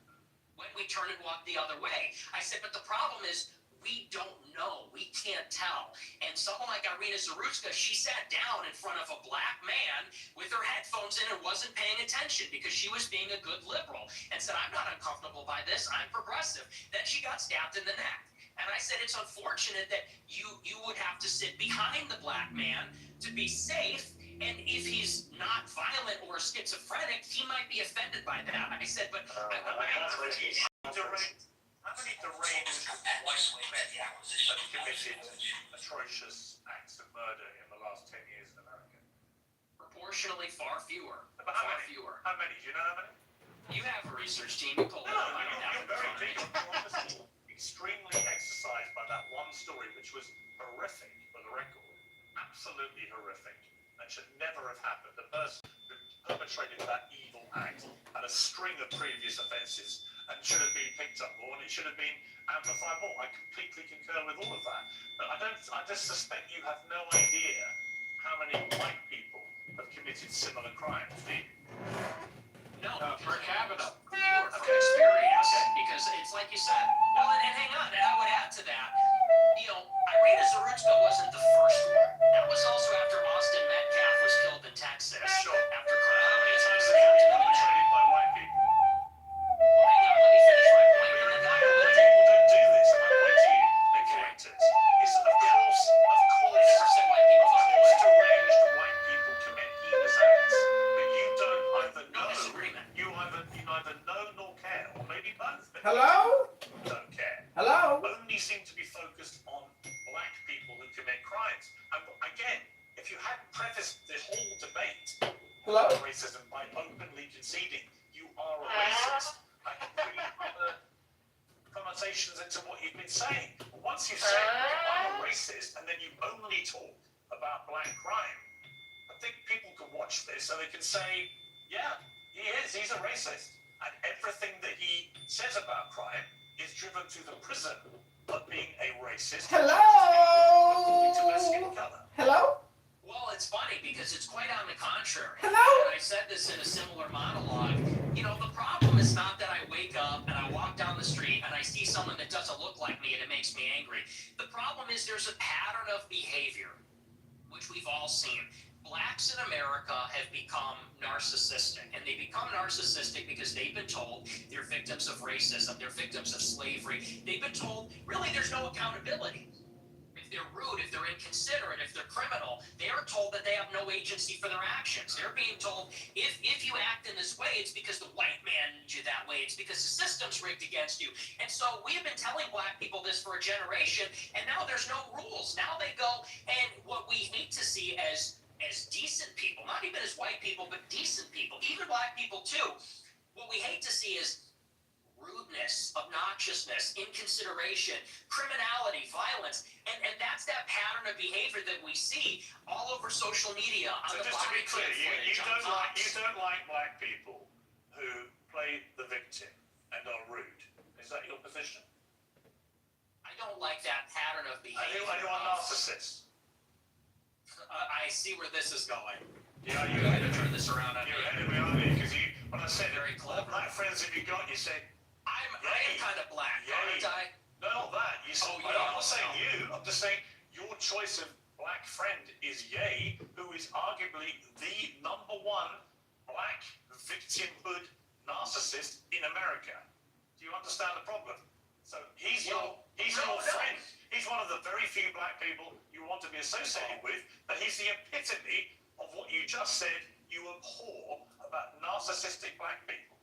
when we turn and walk the other way. I said, but the problem is, we don't know. We can't tell. And someone like Irina Zarutska, she sat down in front of a black man with her headphones in and wasn't paying attention because she was being a good liberal and said, I'm not uncomfortable by this. I'm progressive. Then she got stabbed in the neck. And I said, it's unfortunate that you would have to sit behind the black man to be safe. And if he's not violent or schizophrenic, he might be offended by that. I said, but how many deranged have committed atrocious acts of murder in the last 10 years in America? Proportionally far fewer. But how many? How many? Do you know how many? You have a research team. You pull it up. I don't have it in front of me. You're honestly extremely exercised by that one story, which was horrific for the record. Absolutely horrific. And should never have happened. The person who perpetrated that evil act had a string of previous offences and should have been picked up more, and it should have been amplified more. I completely concur with all of that. But I just suspect you have no idea how many white people have committed similar crimes, do you? No, per capita. Fewer from experience. Because it's like you said. Well, and hang on, and I would add to that, Irina Zarutska wasn't the first one. That was also after Austin Metcalf was killed in Texas. Sure. After Perpetrated by white people. Let me finish my point. People don't do this. I'm not pointing you, the characters. It's of course, deranged white people commit heinous acts. But you don't either know, you neither know nor care, or maybe both. But Hello? you don't care. Hello? Only seem to be focused focused on black people who commit crimes. And again, if you hadn't prefaced the whole debate about racism by openly conceding you are a racist, I could really put the connotations into what you've been saying. Once you say I'm a racist and then you only talk about black crime, I think people can watch this and they can say, yeah, he's a racist. And everything that he says about crime is driven to the prism of being a racist. According to their skin color. Hello? Well, it's funny because it's quite on the contrary. Hello? And I said this in a similar monologue. You know, the problem is not that I wake up and I walk down the street and I see someone that doesn't look like me and it makes me angry. The problem is there's a pattern of behavior, which we've all seen. Blacks in America have become narcissistic, and they become narcissistic because they've been told they're victims of racism, they're victims of slavery. They've been told, really, there's no accountability. If they're rude, if they're inconsiderate, if they're criminal, they are told that they have no agency for their actions. They're being told, if you act in this way, it's because the white man did you that way. It's because the system's rigged against you. And so we have been telling black people this for a generation, and now there's no rules. Now they go, and what we hate to see as decent people, not even as white people, but decent people, even black people too, what we hate to see is rudeness, obnoxiousness, inconsideration, criminality, violence, and that's that pattern of behavior that we see all over social media. So just to be clear, you don't like black people who play the victim and are rude. Is that your position? I don't like that pattern of behavior. And you are narcissists. I see where this is going. Yeah, you're going to turn this around on me. Because when I said very clever. What black friends have you got? You said I am kind of black, aren't I? No, not that. You said, I'm not saying you. I'm just saying your choice of black friend is Ye, who is arguably the number one black victimhood narcissist in America. Do you understand the problem? So he's your friend. He's one of the very few black people you want to be associated with, but he's the epitome of what you just said you abhor about narcissistic black people.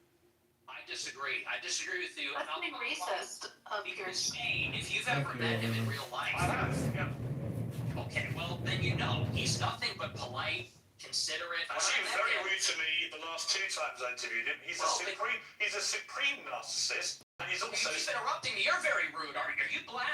I disagree. I disagree with you. That's being racist of yours. If you've ever met him in real life. I have, yeah. Okay, well, then you know. He's nothing but polite, considerate. Well, he was very rude to me the last two times I interviewed him. He's a supreme narcissist, and he's also... You keep interrupting me. You're very rude. Are you black?